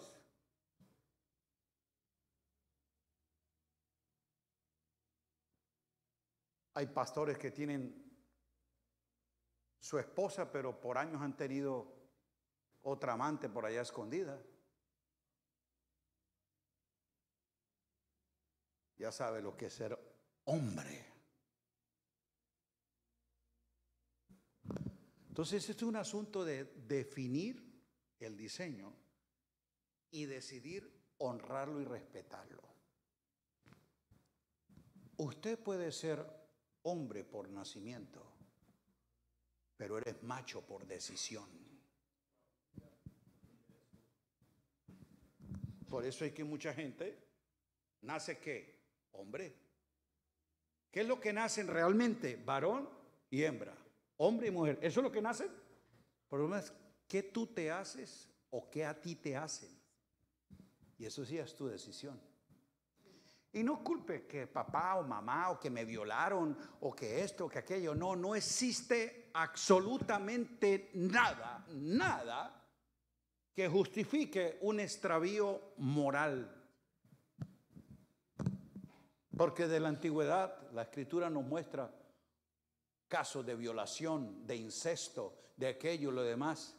Hay pastores que tienen su esposa, pero por años han tenido otra amante por allá escondida. ya sabe lo que es ser hombre. Entonces, este es un asunto de definir el diseño y decidir honrarlo y respetarlo. Usted puede ser hombre por nacimiento, pero eres macho por decisión. Por eso es que mucha gente nace ¿qué? Hombre. ¿Qué es lo que nacen realmente? Varón y hembra, hombre y mujer. ¿Eso es lo que nacen? El problema es ¿qué tú te haces o qué a ti te hacen? Y eso sí es tu decisión. Y no culpe que papá o mamá o que me violaron o que esto o que aquello. No, no existe absolutamente nada, nada que justifique un extravío moral. Porque de la antigüedad la Escritura nos muestra casos de violación, de incesto, de aquello y lo demás.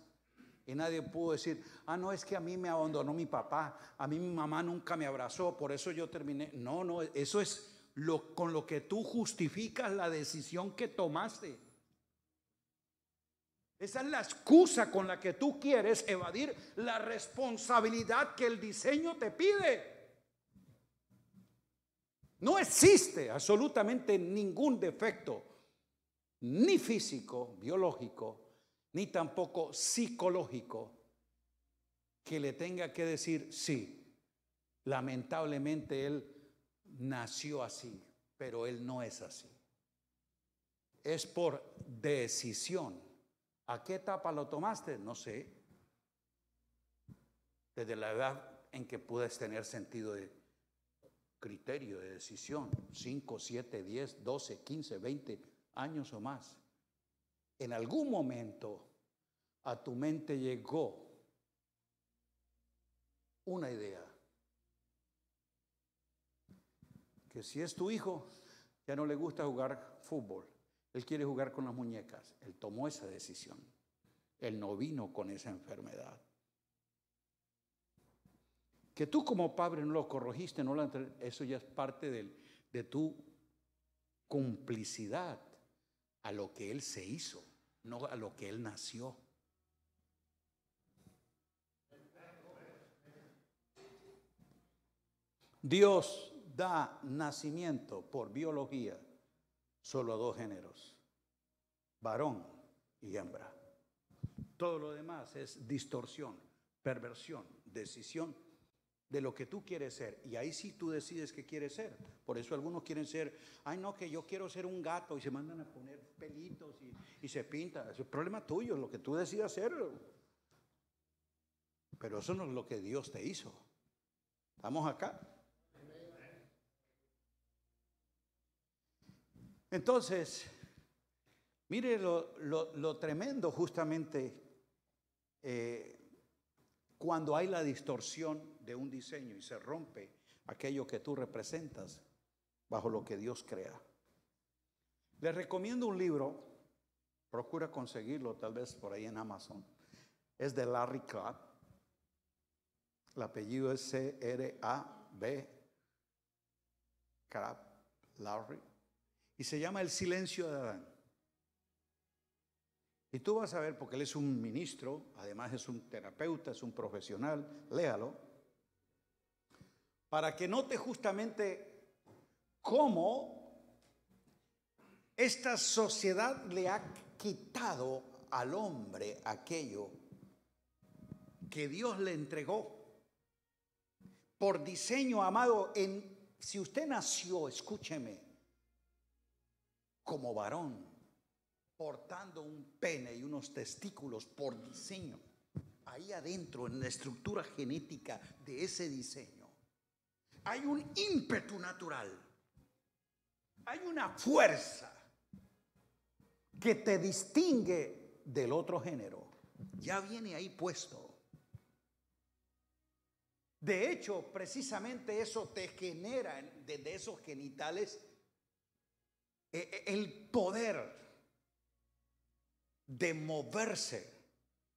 Y nadie pudo decir, no, es que a mí me abandonó mi papá, a mí mi mamá nunca me abrazó, por eso yo terminé. No, no, eso es con lo que tú justificas la decisión que tomaste. Esa es la excusa con la que tú quieres evadir la responsabilidad que el diseño te pide. No existe absolutamente ningún defecto, ni físico, biológico, ni tampoco psicológico, que le tenga que decir, sí, lamentablemente él nació así, pero él no es así. Es por decisión. ¿A qué etapa lo tomaste? No sé. Desde la edad en que puedes tener sentido de criterio, de decisión, 5, 7, 10, 12, 15, 20 años o más. En algún momento a tu mente llegó una idea, que si es tu hijo, ya no le gusta jugar fútbol, él quiere jugar con las muñecas. Él tomó esa decisión. Él no vino con esa enfermedad. Que tú como padre no lo corregiste, eso ya es parte de tu complicidad a lo que él se hizo, no a lo que él nació. Dios da nacimiento por biología solo a dos géneros, varón y hembra. Todo lo demás es distorsión, perversión, decisión de lo que tú quieres ser. Y ahí sí tú decides qué quieres ser. Por eso algunos quieren ser, no, que yo quiero ser un gato, y se mandan a poner pelitos y se pinta. Eso es problema tuyo, lo que tú decidas ser. Pero eso no es lo que Dios te hizo. ¿Estamos acá? Entonces, mire lo tremendo justamente cuando hay la distorsión de un diseño y se rompe aquello que tú representas bajo lo que Dios crea. Les recomiendo un libro, procura conseguirlo tal vez por ahí en Amazon. Es de Larry Crabb. El apellido es C-R-A-B, Crabb, Larry. Y se llama El silencio de Adán. Y tú vas a ver, porque él es un ministro, además es un terapeuta, es un profesional, léalo, para que note justamente cómo esta sociedad le ha quitado al hombre aquello que Dios le entregó. Por diseño, amado, si usted nació, escúcheme, como varón, portando un pene y unos testículos por diseño, ahí adentro en la estructura genética de ese diseño, hay un ímpetu natural, hay una fuerza que te distingue del otro género. Ya viene ahí puesto. De hecho, precisamente eso te genera desde esos genitales el poder de moverse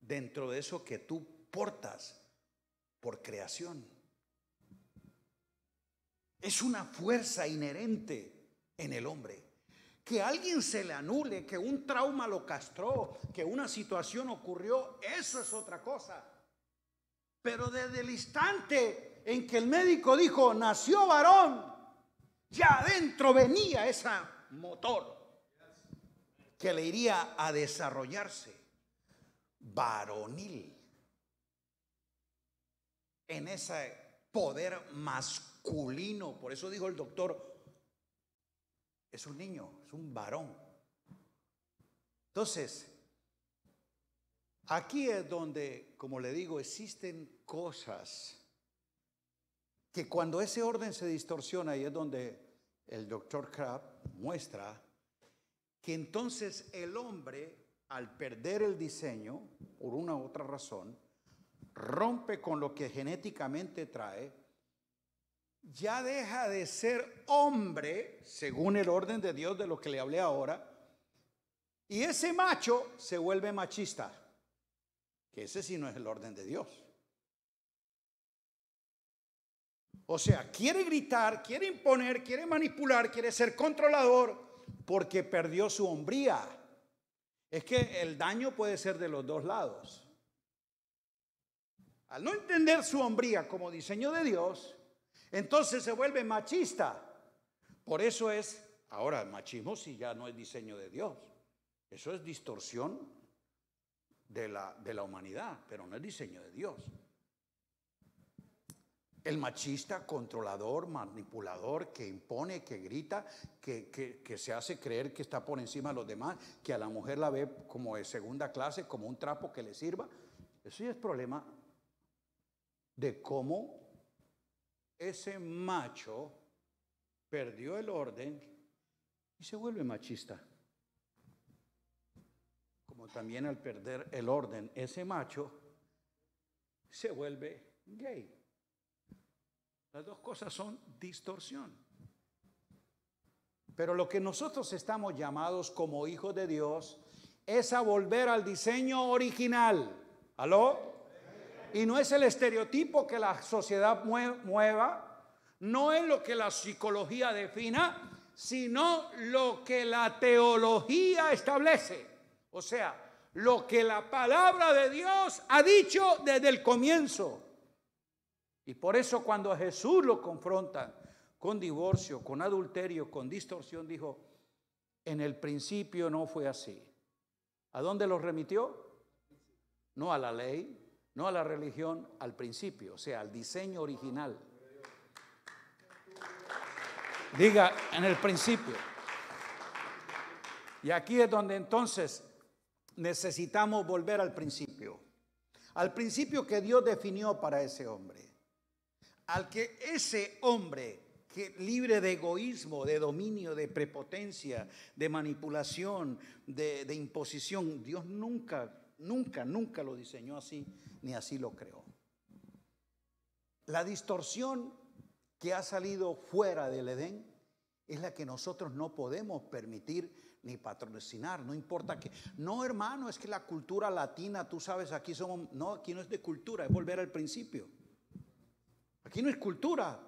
dentro de eso que tú portas por creación. Es una fuerza inherente en el hombre. Que a alguien se le anule, que un trauma lo castró, que una situación ocurrió, eso es otra cosa. Pero desde el instante en que el médico dijo, nació varón, ya adentro venía ese motor que le iría a desarrollarse varonil en ese poder masculino. Por eso dijo el doctor, es un niño, es un varón. Entonces, aquí es donde, como le digo, existen cosas que cuando ese orden se distorsiona, y es donde el doctor Crabb muestra que entonces el hombre, al perder el diseño, por una u otra razón, rompe con lo que genéticamente trae, ya deja de ser hombre, según el orden de Dios de lo que le hablé ahora, y ese macho se vuelve machista, que ese sí no es el orden de Dios. O sea, quiere gritar, quiere imponer, quiere manipular, quiere ser controlador, porque perdió su hombría. Es que el daño puede ser de los dos lados. Al no entender su hombría como diseño de Dios, entonces se vuelve machista. Por eso es, ahora el machismo sí ya no es diseño de Dios. Eso es distorsión de la humanidad, pero no es diseño de Dios. El machista, controlador, manipulador, que impone, que grita, que se hace creer que está por encima de los demás, que a la mujer la ve como de segunda clase, como un trapo que le sirva. Eso ya es problema de cómo ese macho perdió el orden y se vuelve machista. Como también al perder el orden, ese macho se vuelve gay. Las dos cosas son distorsión. Pero lo que nosotros estamos llamados como hijos de Dios es a volver al diseño original. ¿Aló? Y no es el estereotipo que la sociedad mueva, no es lo que la psicología defina, sino lo que la teología establece. O sea, lo que la palabra de Dios ha dicho desde el comienzo. Y por eso cuando a Jesús lo confrontan con divorcio, con adulterio, con distorsión, dijo, en el principio no fue así. ¿A dónde los remitió? No a la ley, no a la religión, al principio, o sea, al diseño original. Diga, en el principio. Y aquí es donde entonces necesitamos volver al principio que Dios definió para ese hombre. Al que ese hombre que libre de egoísmo, de dominio, de prepotencia, de manipulación, de imposición, Dios nunca lo diseñó así, ni así lo creó. La distorsión que ha salido fuera del Edén es la que nosotros no podemos permitir ni patrocinar, no importa que, no hermano, es que la cultura latina, tú sabes, aquí somos, no, aquí no es de cultura, es volver al principio. Aquí no es cultura.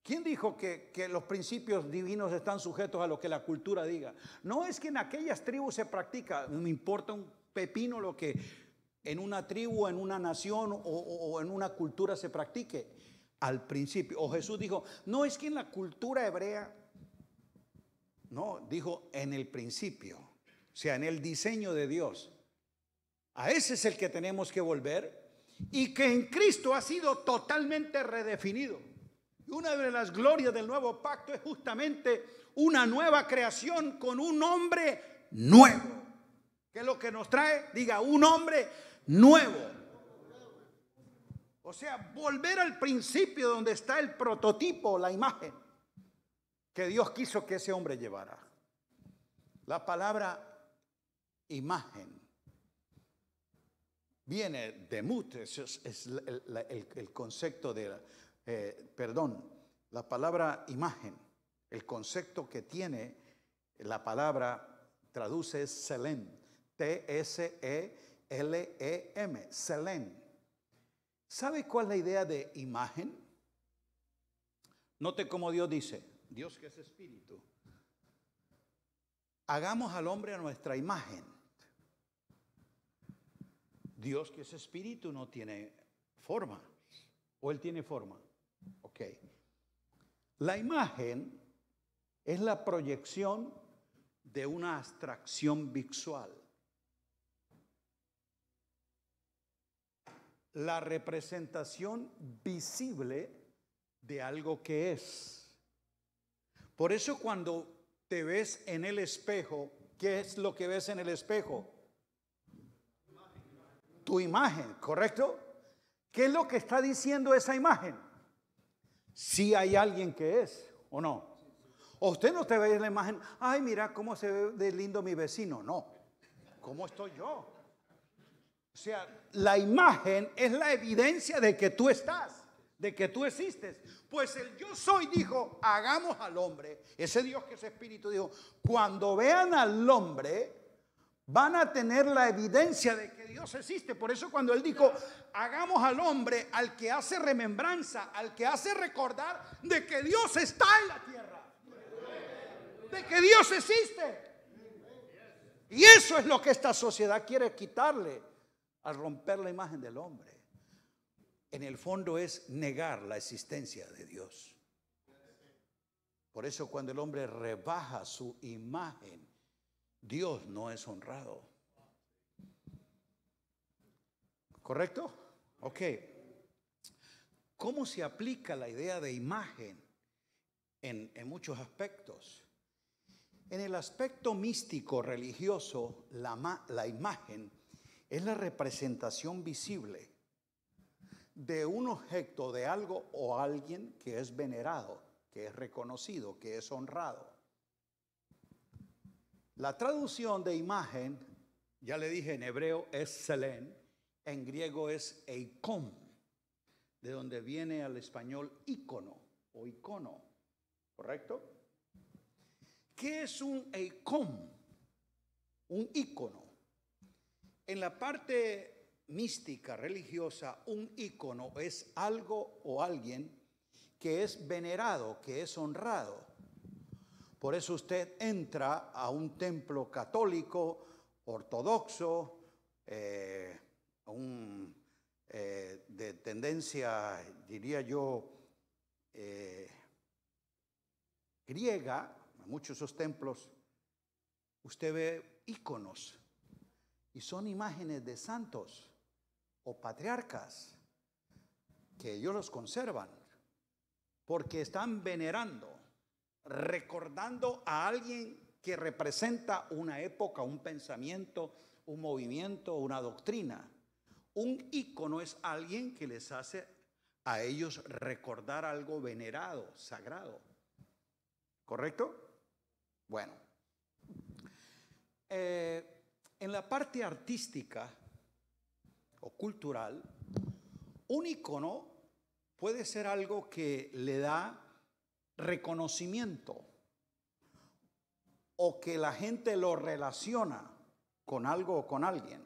¿Quién dijo que los principios divinos están sujetos a lo que la cultura diga? No es que en aquellas tribus se practica, no me importa un pepino lo que en una tribu, en una nación o en una cultura se practique. Al principio, o Jesús dijo, no es que en la cultura hebrea, no, dijo en el principio, o sea, en el diseño de Dios. A ese es el que tenemos que volver. Y que en Cristo ha sido totalmente redefinido. Y una de las glorias del nuevo pacto es justamente una nueva creación con un hombre nuevo. ¿Qué es lo que nos trae? Diga, un hombre nuevo. O sea, volver al principio donde está el prototipo, la imagen que Dios quiso que ese hombre llevara. La palabra imagen viene de mut, es el concepto de, la palabra imagen, el concepto que tiene la palabra, traduce es Tselem, T-S-E-L-E-M, Tselem. ¿Sabe cuál es la idea de imagen? Note cómo Dios dice, Dios que es espíritu, hagamos al hombre a nuestra imagen. Dios que es espíritu no tiene forma, o él tiene forma. Ok. La imagen es la proyección de una abstracción visual. La representación visible de algo que es. Por eso cuando te ves en el espejo, ¿qué es lo que ves en el espejo? Tu imagen, ¿correcto? ¿Qué es lo que está diciendo esa imagen? Si hay alguien que es o no. O usted no te ve en la imagen, ay, mira cómo se ve de lindo mi vecino. No, ¿cómo estoy yo? O sea, la imagen es la evidencia de que tú estás, de que tú existes. Pues el yo soy dijo, hagamos al hombre. Ese Dios que es espíritu dijo, cuando vean al hombre, van a tener la evidencia de que Dios existe. Por eso cuando él dijo, hagamos al hombre, al que hace remembranza, al que hace recordar de que Dios está en la tierra, de que Dios existe. Y eso es lo que esta sociedad quiere quitarle al romper la imagen del hombre. En el fondo es negar la existencia de Dios. Por eso cuando el hombre rebaja su imagen, Dios no es honrado. ¿Correcto? Ok. ¿Cómo se aplica la idea de imagen en muchos aspectos? En el aspecto místico religioso, la imagen es la representación visible de un objeto, de algo o alguien que es venerado, que es reconocido, que es honrado. La traducción de imagen, ya le dije, en hebreo es selen, en griego es eikon, de donde viene al español ícono o icono, ¿correcto? ¿Qué es un eikon? Un ícono. En la parte mística, religiosa, un ícono es algo o alguien que es venerado, que es honrado. Por eso usted entra a un templo católico, ortodoxo, de tendencia, diría yo, griega. En muchos de esos templos usted ve íconos y son imágenes de santos o patriarcas que ellos los conservan porque están venerando, recordando a alguien que representa una época, un pensamiento, un movimiento, una doctrina. Un ícono es alguien que les hace a ellos recordar algo venerado, sagrado. ¿Correcto? Bueno. En la parte artística o cultural, un ícono puede ser algo que le da reconocimiento o que la gente lo relaciona con algo o con alguien.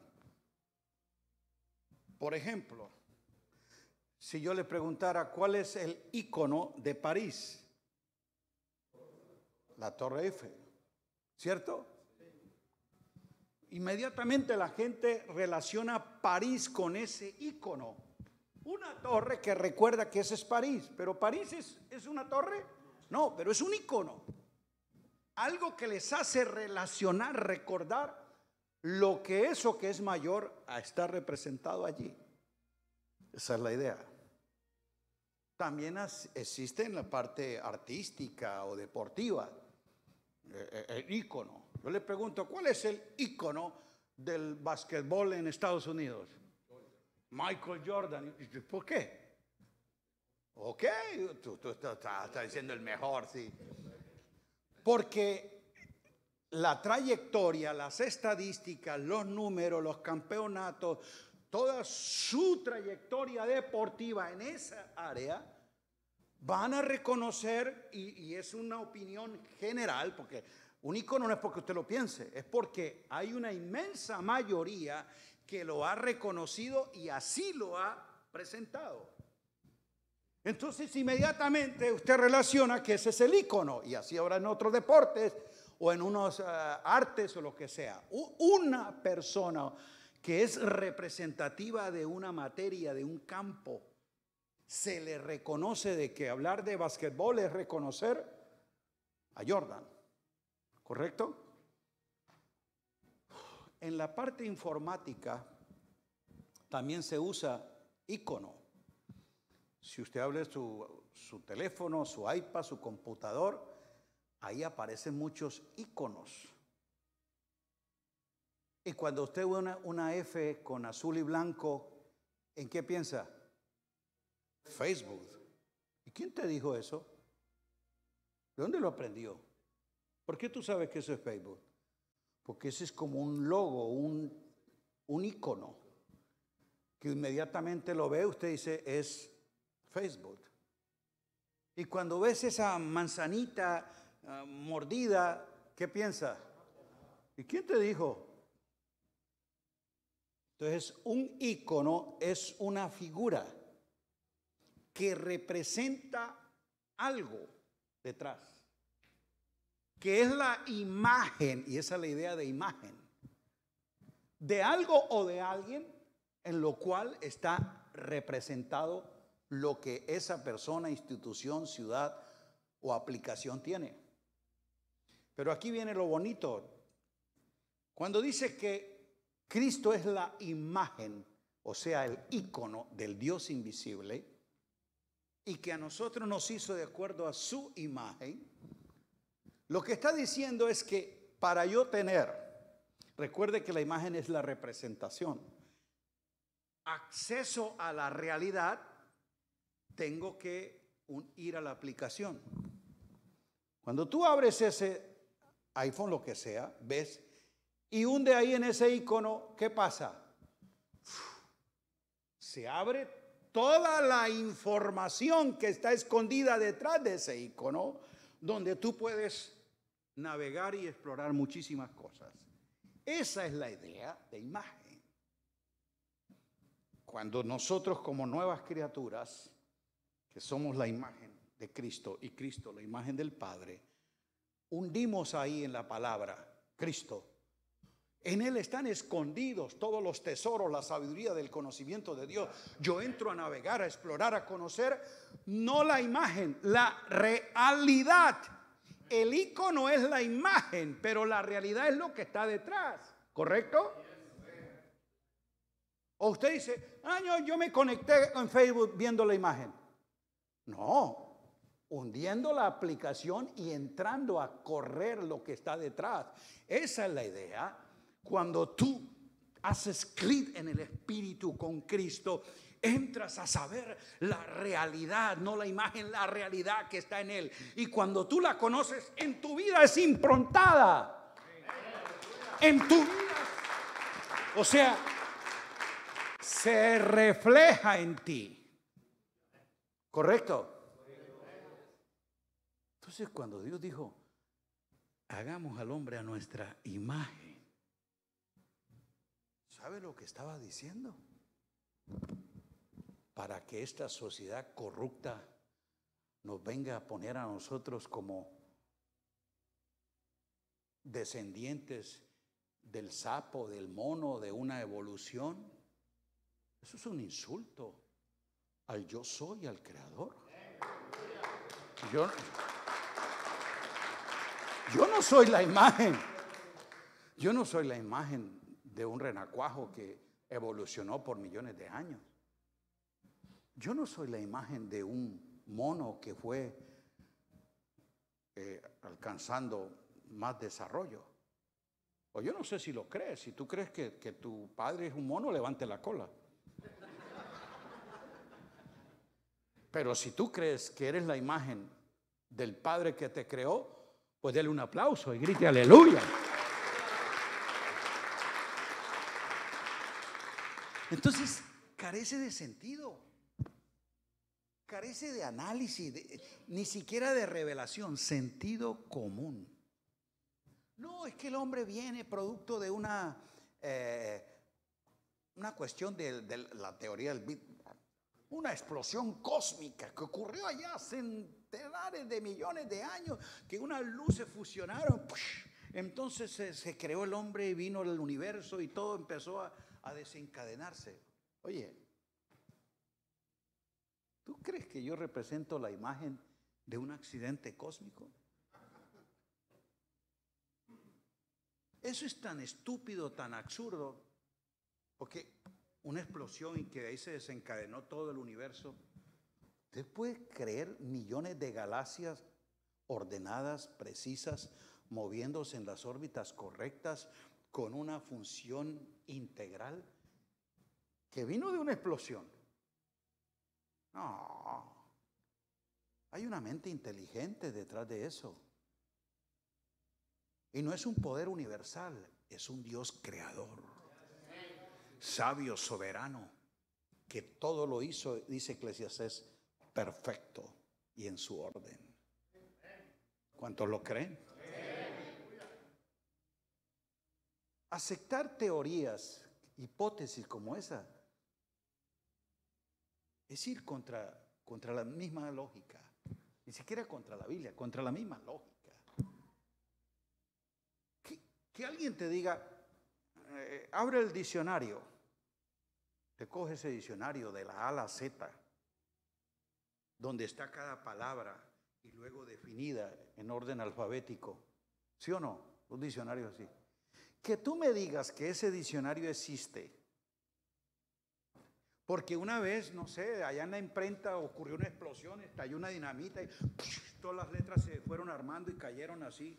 Por ejemplo, si yo le preguntara cuál es el ícono de París, la Torre Eiffel, ¿cierto? Inmediatamente la gente relaciona París con ese ícono. Una torre que recuerda que ese es París, pero París es una torre, no, pero es un ícono. Algo que les hace relacionar, recordar lo que eso que es mayor a estar representado allí. Esa es la idea. También existe en la parte artística o deportiva el ícono. Yo le pregunto, ¿cuál es el ícono del básquetbol en Estados Unidos? Michael Jordan. ¿Por qué? Ok, tú estás diciendo el mejor, sí. Porque la trayectoria, las estadísticas, los números, los campeonatos, toda su trayectoria deportiva en esa área, van a reconocer, y es una opinión general, porque un ícono no es porque usted lo piense, es porque hay una inmensa mayoría que lo ha reconocido y así lo ha presentado. Entonces inmediatamente usted relaciona que ese es el ícono, y así ahora en otros deportes o en unos artes o lo que sea. Una persona que es representativa de una materia, de un campo, se le reconoce de que hablar de basquetbol es reconocer a Jordan, ¿correcto? En la parte informática también se usa ícono. Si usted abre su teléfono, su iPad, su computador, ahí aparecen muchos íconos. Y cuando usted ve una F con azul y blanco, ¿en qué piensa? Facebook. ¿Y quién te dijo eso? ¿De dónde lo aprendió? ¿Por qué tú sabes que eso es Facebook? Porque ese es como un logo, un ícono, que inmediatamente lo ve, usted dice, es Facebook. Y cuando ves esa manzanita mordida, ¿qué piensa? ¿Y quién te dijo? Entonces, un ícono es una figura que representa algo detrás, que es la imagen, y esa es la idea de imagen, de algo o de alguien en lo cual está representado lo que esa persona, institución, ciudad o aplicación tiene. Pero aquí viene lo bonito. Cuando dice que Cristo es la imagen, o sea, el ícono del Dios invisible, y que a nosotros nos hizo de acuerdo a su imagen, lo que está diciendo es que para yo tener, recuerde que la imagen es la representación, acceso a la realidad, tengo que ir a la aplicación. Cuando tú abres ese iPhone, lo que sea, ves, y hunde ahí en ese icono, ¿qué pasa? Se abre toda la información que está escondida detrás de ese icono, donde tú puedes navegar y explorar muchísimas cosas. Esa es la idea de imagen. Cuando nosotros como nuevas criaturas, que somos la imagen de Cristo y Cristo la imagen del Padre, hundimos ahí en la palabra Cristo. En Él están escondidos todos los tesoros, la sabiduría del conocimiento de Dios. Yo entro a navegar, a explorar, a conocer, no la imagen, la realidad. El icono es la imagen, pero la realidad es lo que está detrás, ¿correcto? O usted dice, yo me conecté en Facebook viendo la imagen. No, hundiendo la aplicación y entrando a correr lo que está detrás. Esa es la idea. Cuando tú haces clic en el Espíritu con Cristo, entras a saber la realidad, no la imagen, la realidad que está en Él. Y cuando tú la conoces, en tu vida es improntada. En tu vida, o sea, se refleja en ti. ¿Correcto? Entonces, cuando Dios dijo, hagamos al hombre a nuestra imagen, ¿sabe lo que estaba diciendo? Para que esta sociedad corrupta nos venga a poner a nosotros como descendientes del sapo, del mono, de una evolución. Eso es un insulto al yo soy, al creador. Yo no soy la imagen. Yo no soy la imagen de un renacuajo que evolucionó por millones de años. Yo no soy la imagen de un mono que fue alcanzando más desarrollo. O yo no sé si lo crees. Si tú crees que tu padre es un mono, levante la cola. Pero si tú crees que eres la imagen del Padre que te creó, pues dele un aplauso y grite aleluya. Entonces, carece de sentido, carece de análisis, ni siquiera de revelación, sentido común. No, es que el hombre viene producto de una cuestión de la teoría del Big Bang. una explosión cósmica que ocurrió allá centenares de millones de años, que unas luces fusionaron. Entonces se creó el hombre y vino el universo y todo empezó a desencadenarse. Oye, ¿tú crees que yo represento la imagen de un accidente cósmico? Eso es tan estúpido, tan absurdo, porque una explosión y que de ahí se desencadenó todo el universo. ¿Usted puede creer millones de galaxias ordenadas, precisas, moviéndose en las órbitas correctas, con una función integral, que vino de una explosión? No, hay una mente inteligente detrás de eso. Y no es un poder universal, es un Dios creador, sabio, soberano, que todo lo hizo, dice Eclesiastés, perfecto y en su orden. ¿Cuántos lo creen? Aceptar teorías, hipótesis como esa, es ir contra la misma lógica, ni siquiera contra la Biblia, contra la misma lógica. Que alguien te diga, abre el diccionario, te coge ese diccionario de la A a la Z, donde está cada palabra y luego definida en orden alfabético. ¿Sí o no? Un diccionario así. Que tú me digas que ese diccionario existe, porque una vez, no sé, allá en la imprenta ocurrió una explosión, estalló una dinamita y todas las letras se fueron armando y cayeron así.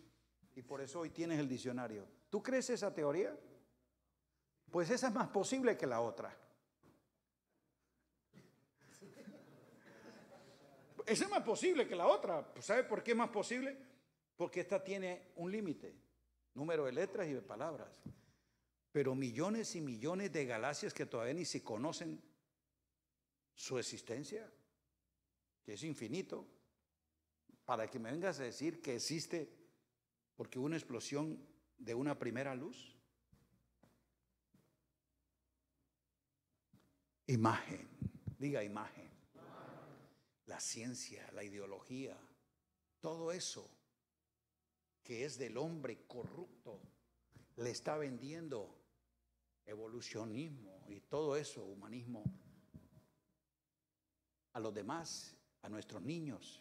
Y por eso hoy tienes el diccionario. ¿Tú crees esa teoría? Pues esa es más posible que la otra. Esa es más posible que la otra. ¿Sabe por qué es más posible? Porque esta tiene un límite, número de letras y de palabras. Pero millones y millones de galaxias que todavía ni se conocen su existencia, que es infinito, para que me vengas a decir que existe porque hubo una explosión de una primera luz. Imagen, diga imagen. La ciencia, la ideología, todo eso que es del hombre corrupto, le está vendiendo evolucionismo y todo eso, humanismo, a los demás, a nuestros niños,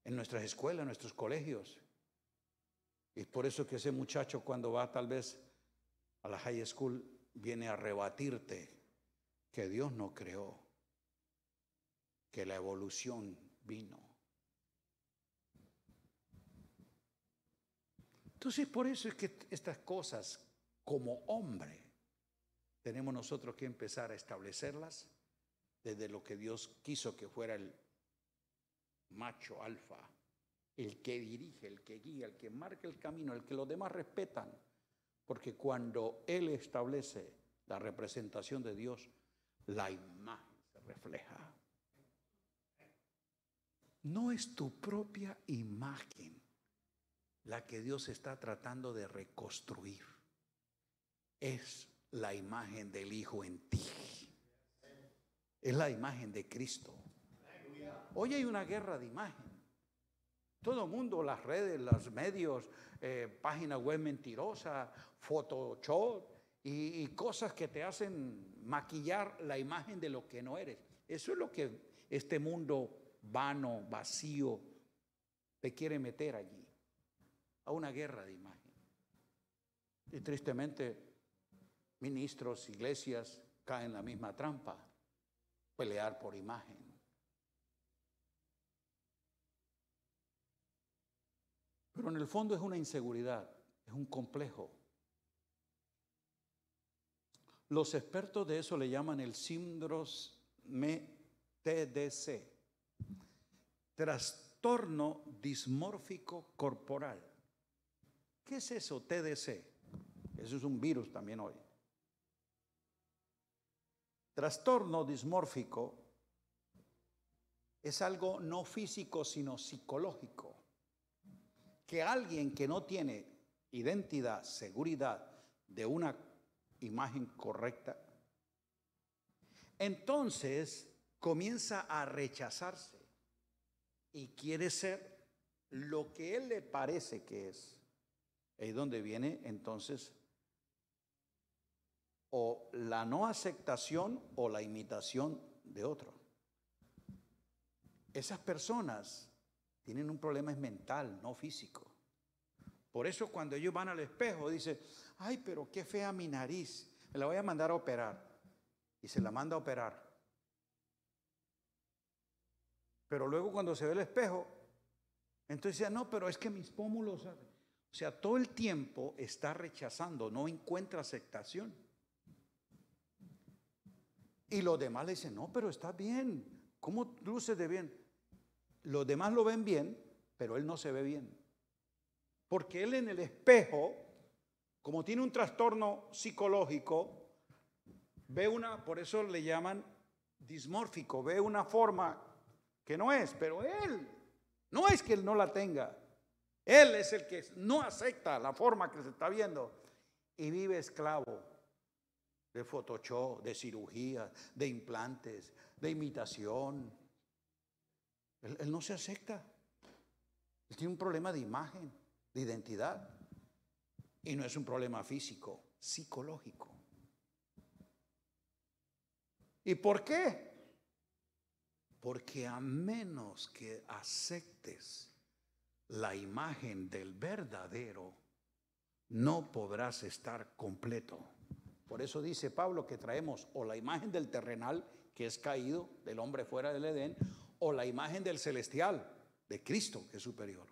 en nuestras escuelas, en nuestros colegios. Y por eso que ese muchacho cuando va tal vez a la high school viene a rebatirte que Dios no creó, que la evolución vino. Entonces por eso es que estas cosas como hombre tenemos nosotros que empezar a establecerlas desde lo que Dios quiso que fuera el macho alfa, el que dirige, el que guía, el que marca el camino, el que los demás respetan. Porque cuando Él establece la representación de Dios, la imagen se refleja. No es tu propia imagen la que Dios está tratando de reconstruir. Es la imagen del Hijo en ti. Es la imagen de Cristo. Hoy hay una guerra de imagen. Todo el mundo, las redes, los medios, páginas web mentirosas, Photoshop y cosas que te hacen maquillar la imagen de lo que no eres. Eso es lo que este mundo vano, vacío, te quiere meter allí, a una guerra de imagen. Y tristemente, ministros, iglesias caen en la misma trampa, pelear por imagen. Pero en el fondo es una inseguridad, es un complejo. Los expertos de eso le llaman el síndrome TDC, trastorno dismórfico corporal. ¿Qué es eso, TDC? Eso es un virus también hoy. Trastorno dismórfico es algo no físico, sino psicológico. Que alguien que no tiene identidad, seguridad de una imagen correcta, entonces comienza a rechazarse y quiere ser lo que él le parece que es. Ahí es donde viene entonces o la no aceptación o la imitación de otro. Esas personas tienen un problema mental, no físico. Por eso cuando ellos van al espejo dicen, ay, pero qué fea mi nariz, me la voy a mandar a operar. Y se la manda a operar. Pero luego cuando se ve el espejo, entonces dice, no, pero es que mis pómulos, o sea, todo el tiempo está rechazando, no encuentra aceptación. Y los demás le dicen, no, pero está bien, ¿cómo luces de bien? Los demás lo ven bien, pero él no se ve bien. Porque él en el espejo, como tiene un trastorno psicológico, ve una, por eso le llaman dismórfico, ve una forma que no es, pero él, no es que él no la tenga, él es el que no acepta la forma que se está viendo y vive esclavo de Photoshop, de cirugía, de implantes, de imitación. Él no se acepta, él tiene un problema de imagen, de identidad, y no es un problema físico, psicológico. ¿Y por qué? Porque a menos que aceptes la imagen del verdadero, no podrás estar completo. Por eso dice Pablo que traemos o la imagen del terrenal, que es caído, del hombre fuera del Edén, o la imagen del celestial, de Cristo, que es superior.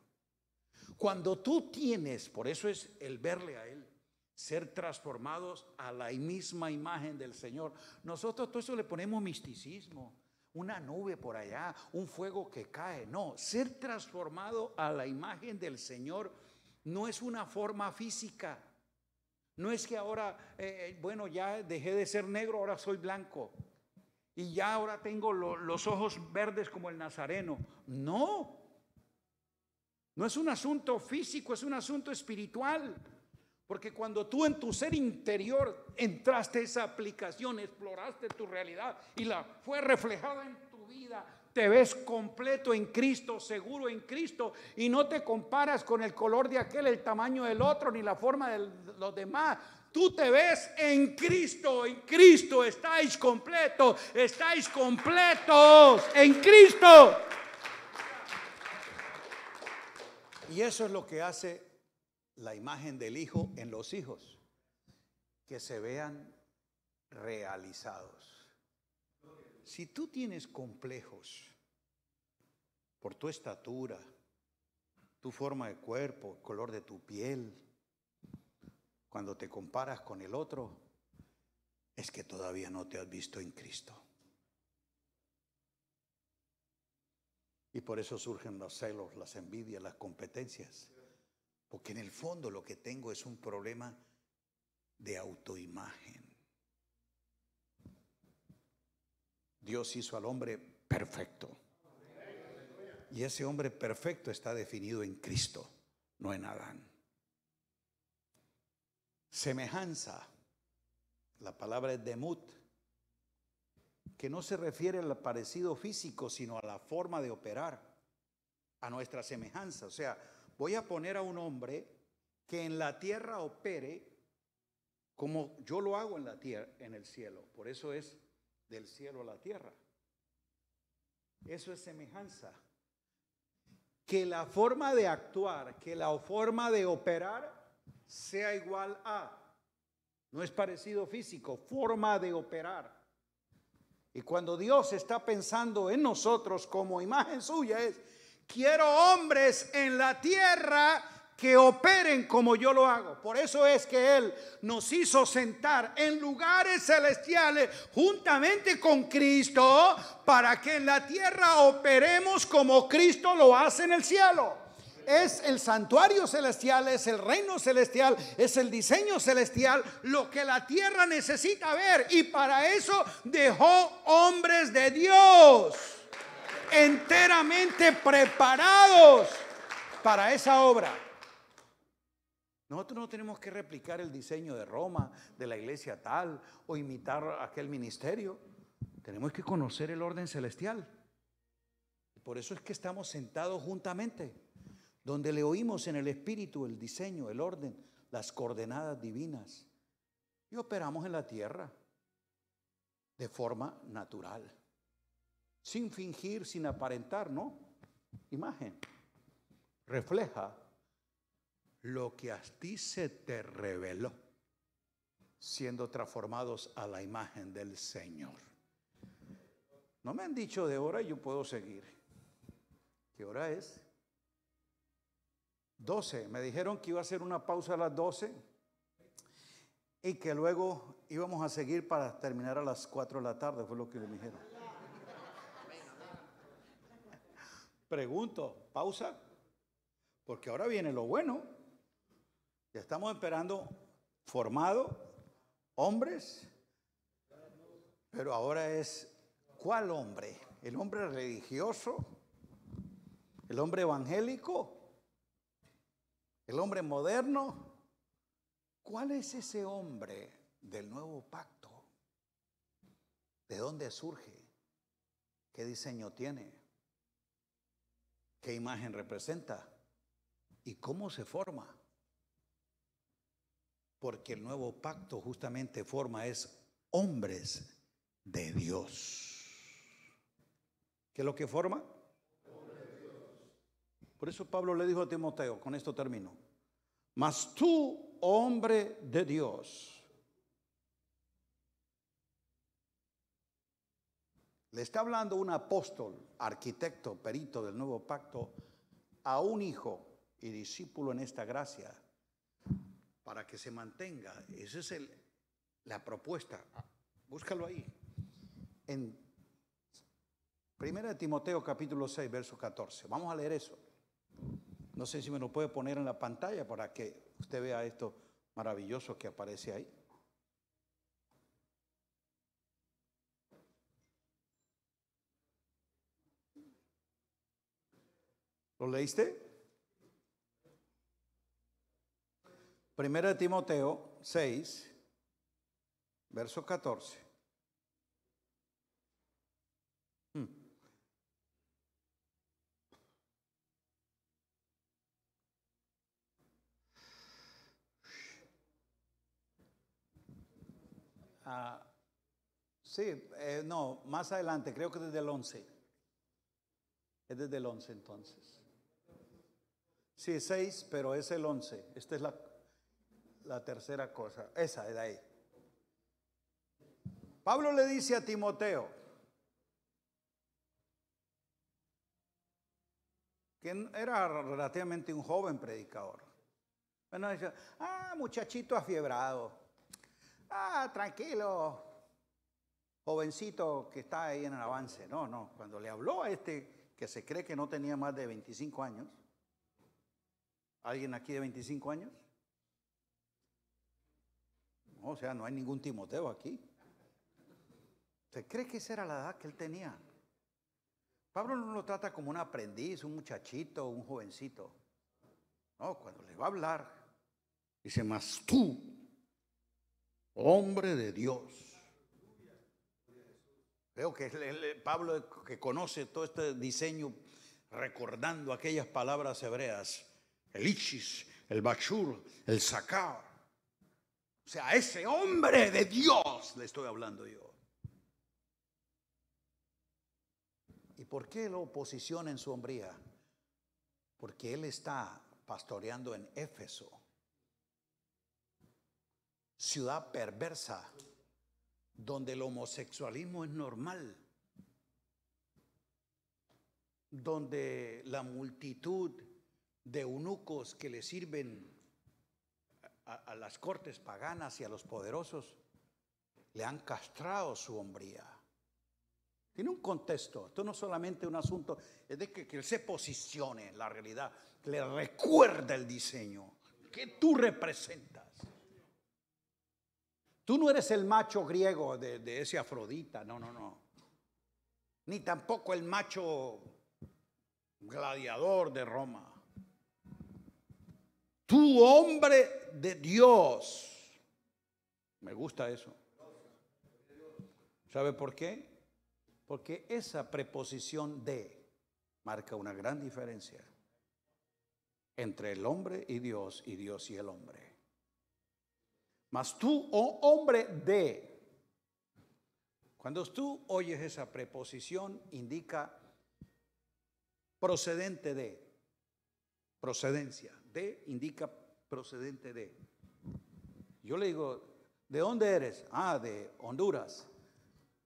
Cuando tú tienes, por eso es el verle a Él, ser transformados a la misma imagen del Señor. Nosotros todo eso le ponemos misticismo, una nube por allá, un fuego que cae. No, ser transformado a la imagen del Señor no es una forma física. No es que ahora, bueno, ya dejé de ser negro, ahora soy blanco. Y ya ahora tengo los ojos verdes como el nazareno. No, no es un asunto físico, es un asunto espiritual. Porque cuando tú en tu ser interior entraste a esa aplicación, exploraste tu realidad y la fue reflejada en tu vida, te ves completo en Cristo, seguro en Cristo, y no te comparas con el color de aquel, el tamaño del otro, ni la forma de los demás. Tú te ves en Cristo estáis completos en Cristo. Y eso es lo que hace la imagen del Hijo en los hijos, que se vean realizados. Si tú tienes complejos por tu estatura, tu forma de cuerpo, el color de tu piel, cuando te comparas con el otro, es que todavía no te has visto en Cristo. Y por eso surgen los celos, las envidias, las competencias. Porque en el fondo lo que tengo es un problema de autoimagen. Dios hizo al hombre perfecto. Y ese hombre perfecto está definido en Cristo, no en Adán. Semejanza, la palabra es demut, que no se refiere al parecido físico, sino a la forma de operar, a nuestra semejanza. O sea, voy a poner a un hombre que en la tierra opere como yo lo hago en la tierra, en el cielo. Por eso es del cielo a la tierra. Eso es semejanza. Que la forma de actuar, que la forma de operar sea igual a. No es parecido físico, forma de operar. Y cuando Dios está pensando en nosotros como imagen suya es: quiero hombres en la tierra que operen como yo lo hago. Por eso es que Él nos hizo sentar en lugares celestiales juntamente con Cristo, para que en la tierra operemos como Cristo lo hace en el cielo. Es el santuario celestial, es el reino celestial, es el diseño celestial, lo que la tierra necesita ver. Y para eso dejó hombres de Dios enteramente preparados para esa obra. Nosotros no tenemos que replicar el diseño de Roma, de la iglesia tal, o imitar aquel ministerio. Tenemos que conocer el orden celestial. Por eso es que estamos sentados juntamente, donde le oímos en el Espíritu el diseño, el orden, las coordenadas divinas. Y operamos en la tierra de forma natural, sin fingir, sin aparentar, ¿no? Imagen refleja lo que a ti se te reveló, siendo transformados a la imagen del Señor. No me han dicho de hora y yo puedo seguir. ¿Qué hora es? 12. Me dijeron que iba a hacer una pausa a las 12 y que luego íbamos a seguir para terminar a las 4 de la tarde, fue lo que me dijeron. Pregunto, pausa, porque ahora viene lo bueno. Ya estamos esperando formado, hombres, pero ahora es, ¿cuál hombre? ¿El hombre religioso? ¿El hombre evangélico? ¿El hombre moderno? ¿Cuál es ese hombre del nuevo pacto? ¿De dónde surge? ¿Qué diseño tiene? ¿Qué imagen representa? ¿Y cómo se forma? Porque el nuevo pacto justamente forma es hombres de Dios. ¿Qué es lo que forma? Por eso Pablo le dijo a Timoteo, con esto termino: mas tú, hombre de Dios. Le está hablando un apóstol, arquitecto, perito del nuevo pacto, a un hijo y discípulo en esta gracia, para que se mantenga. Esa es la propuesta. Búscalo ahí. En 1 Timoteo capítulo 6, verso 14. Vamos a leer eso. No sé si me lo puede poner en la pantalla para que usted vea esto maravilloso que aparece ahí. ¿Lo leíste? 1 Timoteo 6, verso 14. Sí, no, más adelante, creo que desde el 11. Es desde el 11 entonces. Sí, 6, pero es el 11. Esta es la tercera cosa. Esa es de ahí. Pablo le dice a Timoteo que era relativamente un joven predicador. Bueno, dice, muchachito afiebrado. Tranquilo, jovencito que está ahí en el avance. No, cuando le habló a este que se cree que no tenía más de 25 años. ¿Alguien aquí de 25 años? No, o sea, no hay ningún Timoteo aquí. ¿Se cree que esa era la edad que él tenía? Pablo no lo trata como un aprendiz, un muchachito, un jovencito. No, cuando le va a hablar, dice, mas tú, hombre de Dios. Veo que Pablo, que conoce todo este diseño, recordando aquellas palabras hebreas, el Ichis, el Bachur, el Sacar. O sea, a ese hombre de Dios le estoy hablando yo. ¿Y por qué lo posiciona en su hombría? Porque él está pastoreando en Éfeso, ciudad perversa, donde el homosexualismo es normal, donde la multitud de eunucos que le sirven a las cortes paganas y a los poderosos le han castrado su hombría. Tiene un contexto. Esto no es solamente un asunto, es de que él se posicione en la realidad, que le recuerda el diseño que tú representas. Tú no eres el macho griego de ese Afrodita, no. Ni tampoco el macho gladiador de Roma. Tú, hombre de Dios. Me gusta eso. ¿Sabe por qué? Porque esa preposición de marca una gran diferencia entre el hombre y Dios y el hombre. Mas tú, oh hombre de. Cuando tú oyes esa preposición, indica procedente de. Procedencia. De indica procedente de. Yo le digo, ¿de dónde eres? Ah, de Honduras.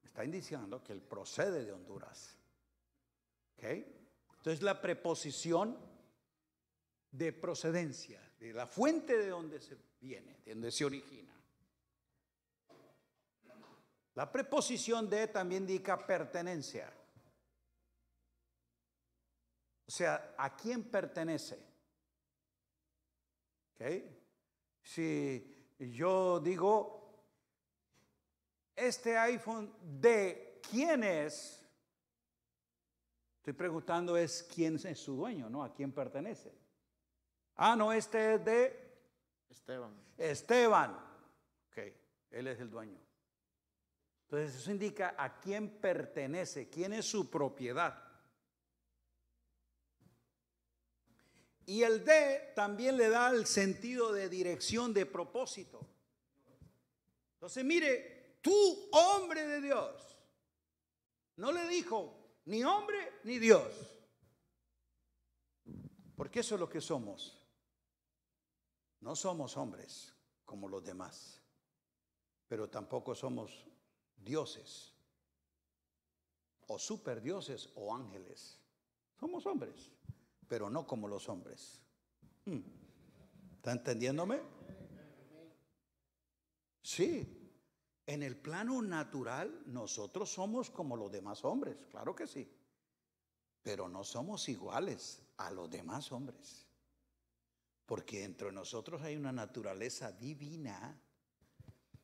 Está indicando que él procede de Honduras. ¿Ok? Entonces la preposición de procedencia, de la fuente de donde se viene, de donde se origina. La preposición de también indica pertenencia. O sea, ¿a quién pertenece? ¿Ok? Si yo digo, este iPhone de quién es, estoy preguntando es quién es su dueño, ¿no? ¿A quién pertenece? Ah, no, este es de Esteban. Ok, él es el dueño. Entonces eso indica a quién pertenece, quién es su propiedad. Y el de también le da el sentido de dirección, de propósito. Entonces mire, tú hombre de Dios, no le dijo ni hombre ni Dios, porque eso es lo que somos. No somos hombres como los demás, pero tampoco somos dioses o superdioses o ángeles. Somos hombres, pero no como los hombres. ¿Está entendiéndome? Sí. En el plano natural nosotros somos como los demás hombres, claro que sí, pero no somos iguales a los demás hombres, porque dentro de nosotros hay una naturaleza divina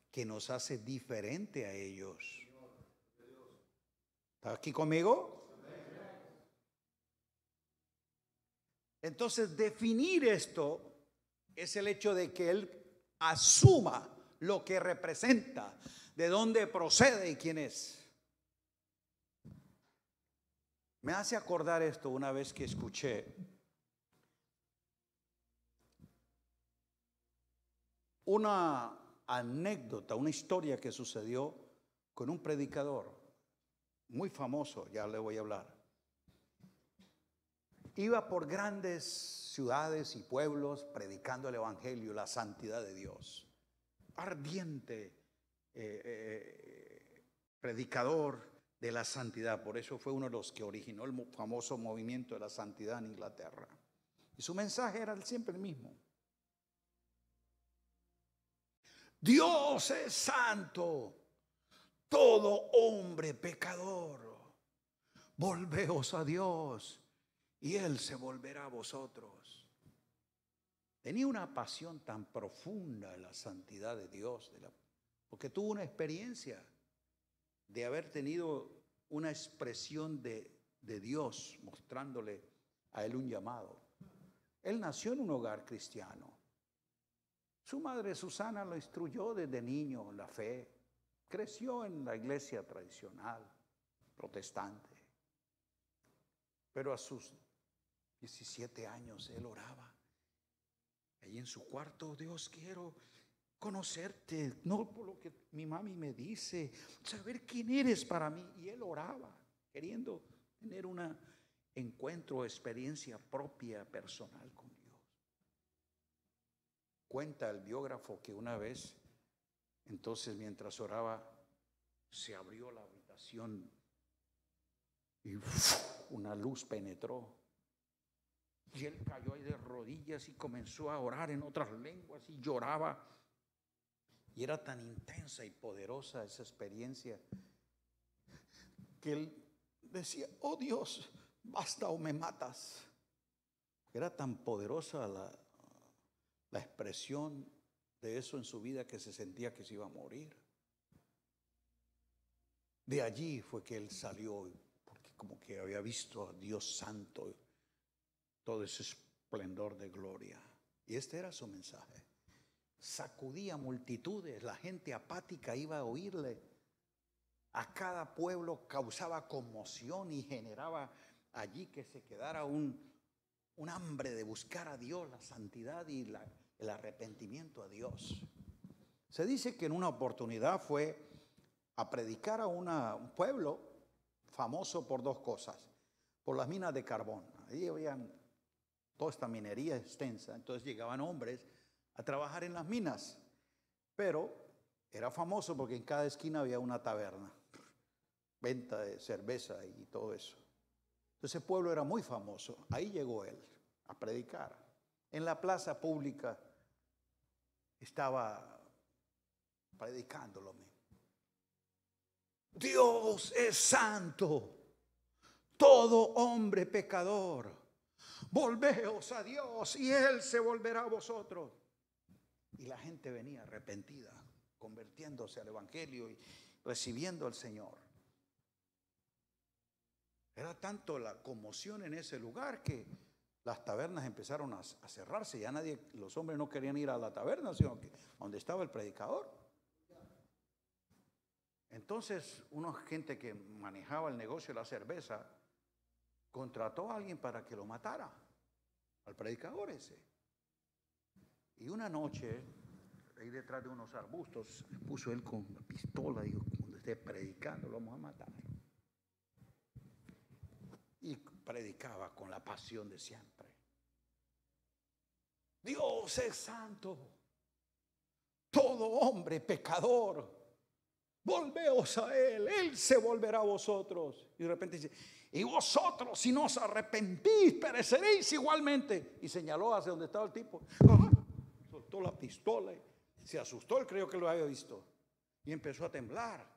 que nos hace diferente a ellos. ¿Está aquí conmigo? Entonces, definir esto es el hecho de que Él asuma lo que representa, de dónde procede y quién es. Me hace acordar esto una vez que escuché una anécdota, una historia que sucedió con un predicador muy famoso, ya le voy a hablar. Iba por grandes ciudades y pueblos predicando el evangelio, la santidad de Dios. Ardiente predicador de la santidad, por eso fue uno de los que originó el famoso movimiento de la santidad en Inglaterra. Y su mensaje era siempre el mismo. Dios es santo, todo hombre pecador, volveos a Dios y Él se volverá a vosotros. Tenía una pasión tan profunda en la santidad de Dios, porque tuvo una experiencia de haber tenido una expresión de Dios mostrándole a él un llamado. Él nació en un hogar cristiano. Su madre Susana lo instruyó desde niño en la fe. Creció en la iglesia tradicional, protestante. Pero a sus 17 años él oraba. Allí en su cuarto, Dios, quiero conocerte, no por lo que mi mami me dice, saber quién eres para mí. Y él oraba, queriendo tener un encuentro, experiencia propia, personal con Dios. Cuenta el biógrafo que una vez, entonces mientras oraba, se abrió la habitación y una luz penetró. Y él cayó ahí de rodillas y comenzó a orar en otras lenguas y lloraba. Y era tan intensa y poderosa esa experiencia que él decía, oh Dios, basta o me matas. Era tan poderosa la expresión de eso en su vida que se sentía que se iba a morir. De allí fue que él salió, porque como que había visto a Dios santo, todo ese esplendor de gloria. Y este era su mensaje. Sacudía multitudes, la gente apática iba a oírle a cada pueblo causaba conmoción y generaba allí que se quedara un hambre de buscar a Dios, la santidad y el arrepentimiento a Dios. Se dice que en una oportunidad fue a predicar a un pueblo famoso por dos cosas, por las minas de carbón. Ahí habían toda esta minería extensa, entonces llegaban hombres a trabajar en las minas, pero era famoso porque en cada esquina había una taberna, venta de cerveza y todo eso. Entonces ese pueblo era muy famoso. Ahí llegó él a predicar. En la plaza pública estaba predicando lo mismo. Dios es santo, todo hombre pecador. Volveos a Dios y Él se volverá a vosotros. Y la gente venía arrepentida, convirtiéndose al Evangelio y recibiendo al Señor. Era tanto la conmoción en ese lugar que las tabernas empezaron a cerrarse. Ya los hombres no querían ir a la taberna, sino que donde estaba el predicador. Entonces, una gente que manejaba el negocio de la cerveza contrató a alguien para que lo matara, al predicador ese. Y una noche, ahí detrás de unos arbustos, puso él con la pistola y dijo, cuando esté predicando, lo vamos a matar. Y predicaba con la pasión de siempre. Dios es santo, todo hombre pecador. Volveos a Él, Él se volverá a vosotros. Y de repente dice, y vosotros si no os arrepentís, pereceréis igualmente. Y señaló hacia donde estaba el tipo. Soltó la pistola y se asustó, él creyó que lo había visto. Y empezó a temblar.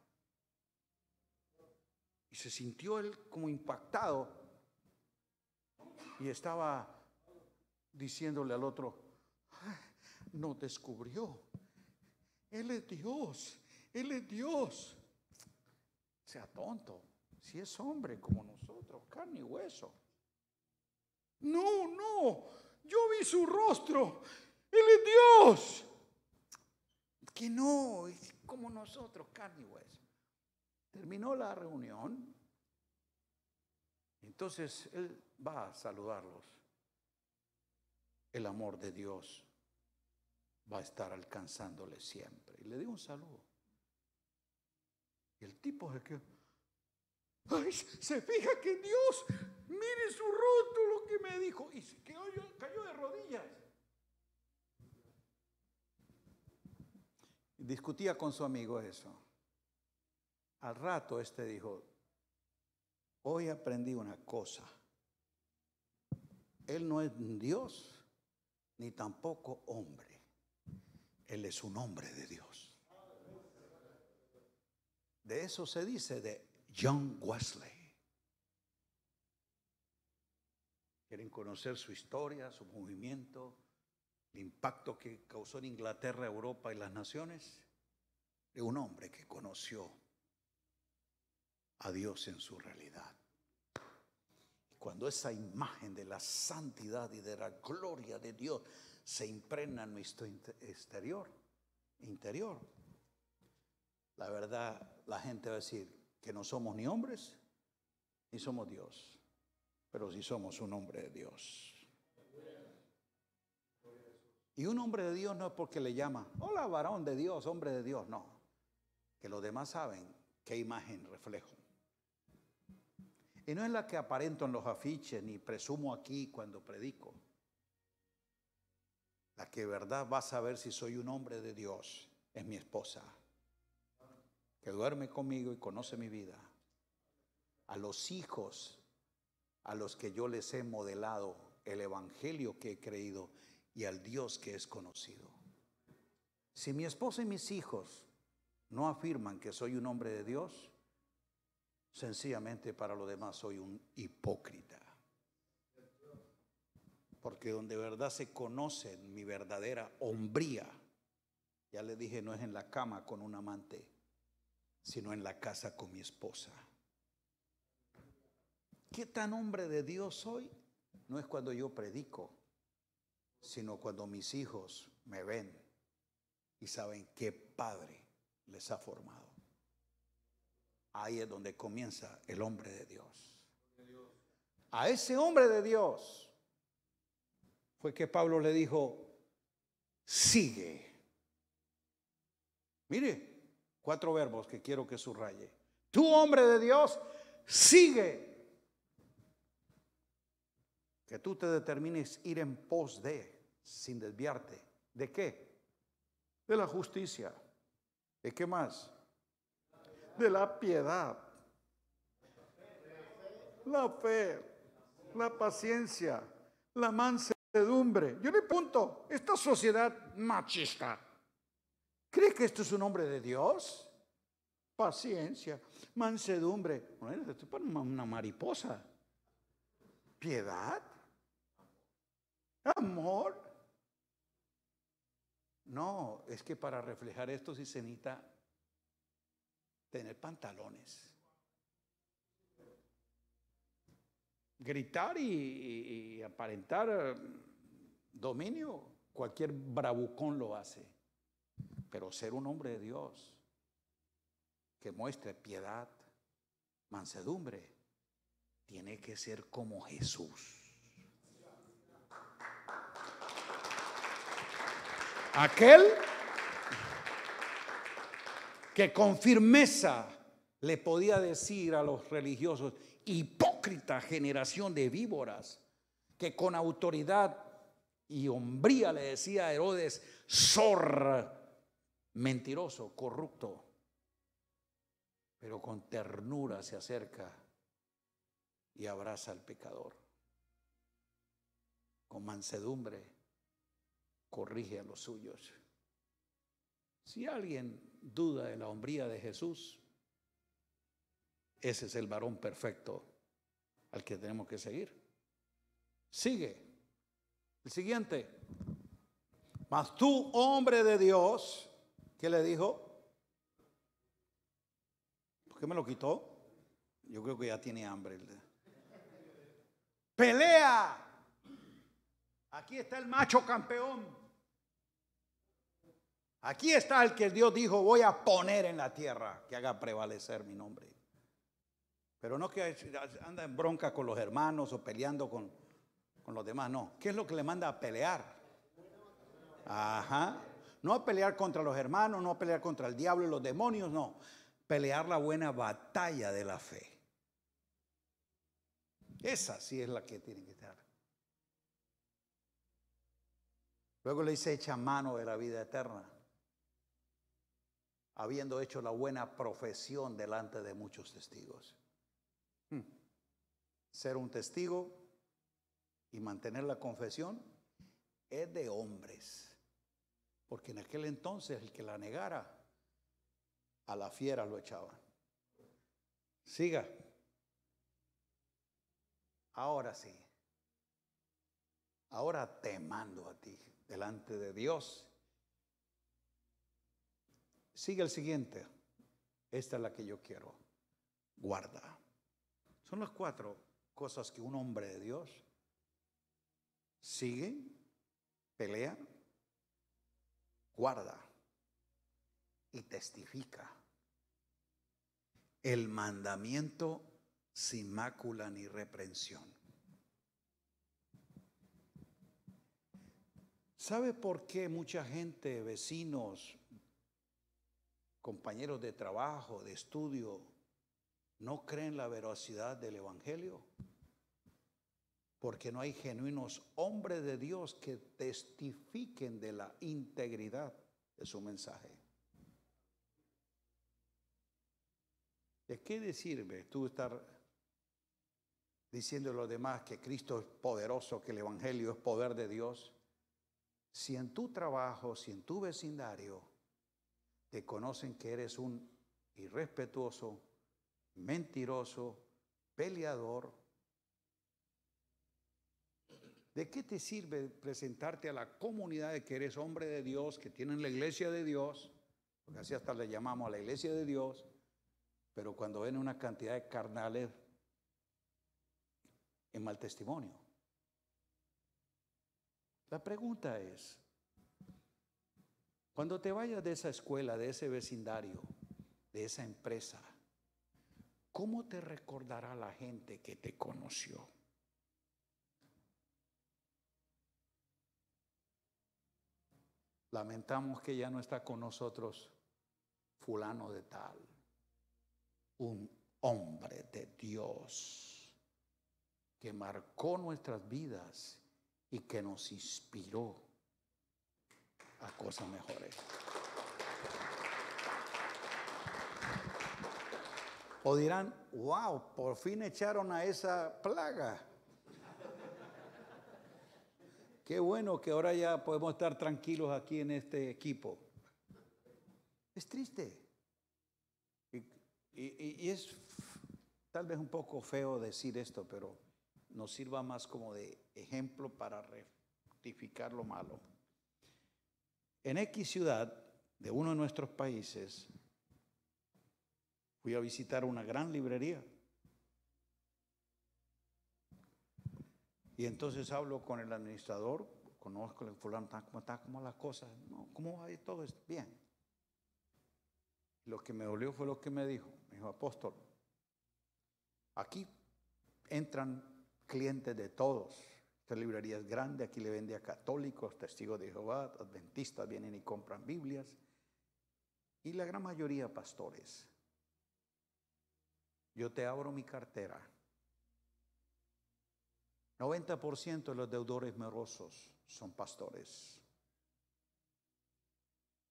Y se sintió él como impactado. Y estaba diciéndole al otro, no descubrió. Él es Dios. Él es Dios. Sea tonto. Si es hombre como nosotros, carne y hueso. No. Yo vi su rostro. Él es Dios. Que no, es como nosotros, carne y hueso. Terminó la reunión. Entonces él va a saludarlos. El amor de Dios va a estar alcanzándole siempre. Y le dio un saludo. Y el tipo se quedó. Ay, se fija que Dios, mire su rostro, lo que me dijo. Y cayó de rodillas. Y discutía con su amigo eso. Al rato dijo, hoy aprendí una cosa. Él no es Dios, ni tampoco hombre. Él es un hombre de Dios. De eso se dice de John Wesley. ¿Quieren conocer su historia, su movimiento, el impacto que causó en Inglaterra, Europa y las naciones? De un hombre que conoció a Dios en su realidad. Y cuando esa imagen de la santidad y de la gloria de Dios se impregna en nuestro interior, la verdad, la gente va a decir que no somos ni hombres ni somos Dios, pero sí somos un hombre de Dios. Y un hombre de Dios no es porque le llama, hola varón de Dios, hombre de Dios, no. Que los demás saben qué imagen reflejo. Y no es la que aparento en los afiches ni presumo aquí cuando predico. La que de verdad va a saber si soy un hombre de Dios es mi esposa, que duerme conmigo y conoce mi vida. A los hijos a los que yo les he modelado el evangelio que he creído y al Dios que es conocido. Si mi esposa y mis hijos no afirman que soy un hombre de Dios, sencillamente para los demás soy un hipócrita. Porque donde de verdad se conoce mi verdadera hombría, ya le dije, no es en la cama con un amante, sino en la casa con mi esposa. ¿Qué tan hombre de Dios soy? No es cuando yo predico, sino cuando mis hijos me ven y saben qué padre les ha formado. Ahí es donde comienza el hombre de Dios. A ese hombre de Dios fue que Pablo le dijo, sigue. Mire, 4 verbos que quiero que subraye. Tú, hombre de Dios, sigue. Que tú te determines ir en pos de, sin desviarte. ¿De qué? De la justicia. ¿De qué más? De la piedad. La fe, la paciencia, la mansedumbre. Yo le pregunto, esta sociedad machista, ¿cree que esto es un hombre de Dios? Paciencia, mansedumbre. Bueno, esto es para una mariposa. Piedad, amor. No, es que para reflejar esto sí se necesita tener pantalones. Gritar y aparentar dominio, cualquier bravucón lo hace. Pero ser un hombre de Dios que muestre piedad, mansedumbre, tiene que ser como Jesús. Aquel que con firmeza le podía decir a los religiosos, hipócrita generación de víboras, que con autoridad y hombría le decía a Herodes, zorra, mentiroso, corrupto, pero con ternura se acerca y abraza al pecador. Con mansedumbre corrige a los suyos. Si alguien duda de la hombría de Jesús, ese es el varón perfecto al que tenemos que seguir. Sigue. El siguiente. Mas tú, hombre de Dios, ¿qué le dijo? ¿Por qué me lo quitó? Yo creo que ya tiene hambre. Pelea. Aquí está el macho campeón. Aquí está el que Dios dijo, voy a poner en la tierra, que haga prevalecer mi nombre. Pero no que anda en bronca con los hermanos o peleando con los demás, no. ¿Qué es lo que le manda a pelear? Ajá. No a pelear contra los hermanos, no a pelear contra el diablo y los demonios, no. Pelear la buena batalla de la fe. Esa sí es la que tiene que estar. Luego le dice, echa mano de la vida eterna, habiendo hecho la buena profesión delante de muchos testigos. Ser un testigo y mantener la confesión es de hombres, porque en aquel entonces el que la negara, a la fiera lo echaban. Siga. Ahora sí. Ahora te mando a ti delante de Dios. Sigue el siguiente. Esta es la que yo quiero. Guarda. Son las 4 cosas que un hombre de Dios sigue, pelea, guarda y testifica. El mandamiento sin mácula ni reprensión. ¿Sabe por qué mucha gente, vecinos, compañeros de trabajo, de estudio, no creen la veracidad del Evangelio? Porque no hay genuinos hombres de Dios que testifiquen de la integridad de su mensaje. ¿De qué te sirve tú estar diciendo a los demás que Cristo es poderoso, que el Evangelio es poder de Dios, si en tu trabajo, si en tu vecindario te conocen que eres un irrespetuoso, mentiroso, peleador? ¿De qué te sirve presentarte a la comunidad de que eres hombre de Dios, que tienen la iglesia de Dios? Porque así hasta le llamamos a la iglesia de Dios, pero cuando ven una cantidad de carnales en mal testimonio. La pregunta es, cuando te vayas de esa escuela, de ese vecindario, de esa empresa, ¿cómo te recordará la gente que te conoció? Lamentamos que ya no está con nosotros fulano de tal, un hombre de Dios que marcó nuestras vidas y que nos inspiró a cosas mejores. O dirán, wow, por fin echaron a esa plaga. Qué bueno que ahora ya podemos estar tranquilos aquí en este equipo. Es triste. Y es tal vez un poco feo decir esto, pero nos sirva más como de ejemplo para rectificar lo malo. En X ciudad de uno de nuestros países, fui a visitar una gran librería. Y entonces hablo con el administrador, conozco el fulano, ¿cómo las cosas? No, ¿cómo va todo esto? Bien. Lo que me dolió fue lo que me dijo. Me dijo, apóstol, aquí entran clientes de todos. Esta librería es grande, aquí le vende a católicos, testigos de Jehová, adventistas vienen y compran Biblias. Y la gran mayoría pastores. Yo te abro mi cartera. 90% de los deudores morosos son pastores.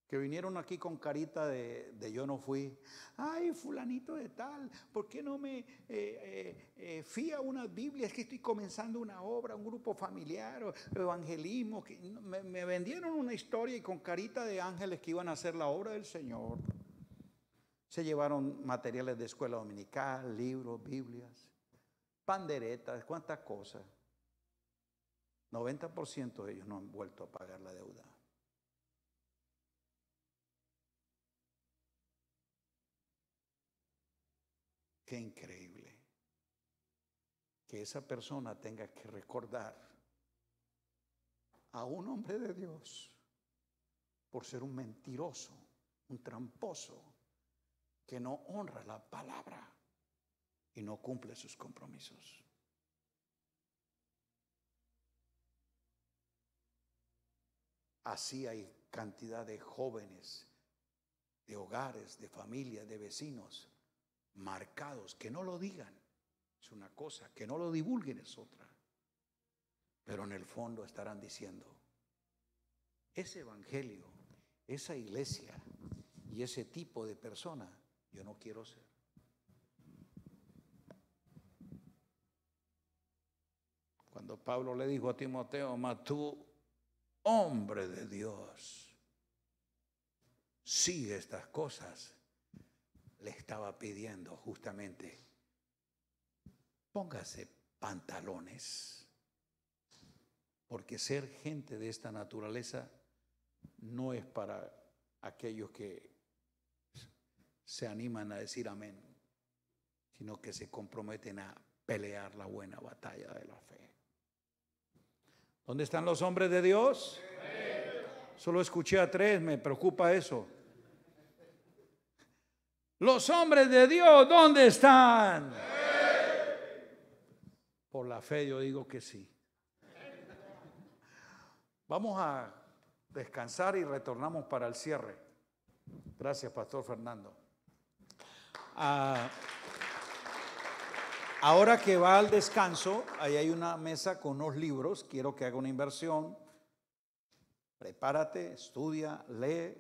Que vinieron aquí con carita de yo no fui. Ay, fulanito de tal, ¿por qué no me fía unas Biblias? Que estoy comenzando una obra, un grupo familiar, o evangelismo. Que me vendieron una historia y con carita de ángeles que iban a hacer la obra del Señor. Se llevaron materiales de escuela dominical, libros, Biblias, panderetas, cuántas cosas. 90% de ellos no han vuelto a pagar la deuda. Qué increíble que esa persona tenga que recordar a un hombre de Dios por ser un mentiroso, un tramposo, que no honra la palabra y no cumple sus compromisos. Así hay cantidad de jóvenes, de hogares, de familias, de vecinos marcados, que no lo digan, es una cosa, que no lo divulguen es otra, pero en el fondo estarán diciendo, ese evangelio, esa iglesia y ese tipo de persona, yo no quiero ser. Cuando Pablo le dijo a Timoteo, mas tú, hombre de Dios, sigue estas cosas, le estaba pidiendo justamente, póngase pantalones, porque ser gente de esta naturaleza no es para aquellos que se animan a decir amén, sino que se comprometen a pelear la buena batalla de la fe. ¿Dónde están los hombres de Dios? Solo escuché a 3, me preocupa eso. Los hombres de Dios, ¿dónde están? Por la fe yo digo que sí. Vamos a descansar y retornamos para el cierre. Gracias, Pastor Fernando. Ahora que va al descanso, ahí hay una mesa con unos libros. Quiero que haga una inversión. Prepárate, estudia, lee,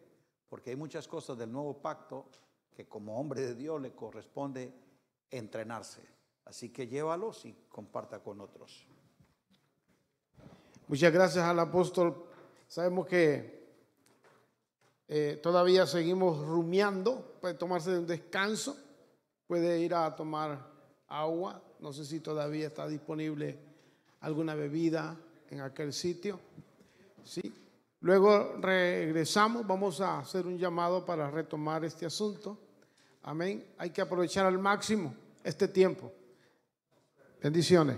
porque hay muchas cosas del nuevo pacto que como hombre de Dios le corresponde entrenarse. Así que llévalos y comparta con otros. Muchas gracias al apóstol. Sabemos que todavía seguimos rumiando. Puede tomarse un descanso, puede ir a tomar agua. No sé si todavía está disponible alguna bebida en aquel sitio. Sí. Luego regresamos, vamos a hacer un llamado para retomar este asunto. Amén. Hay que aprovechar al máximo este tiempo. Bendiciones.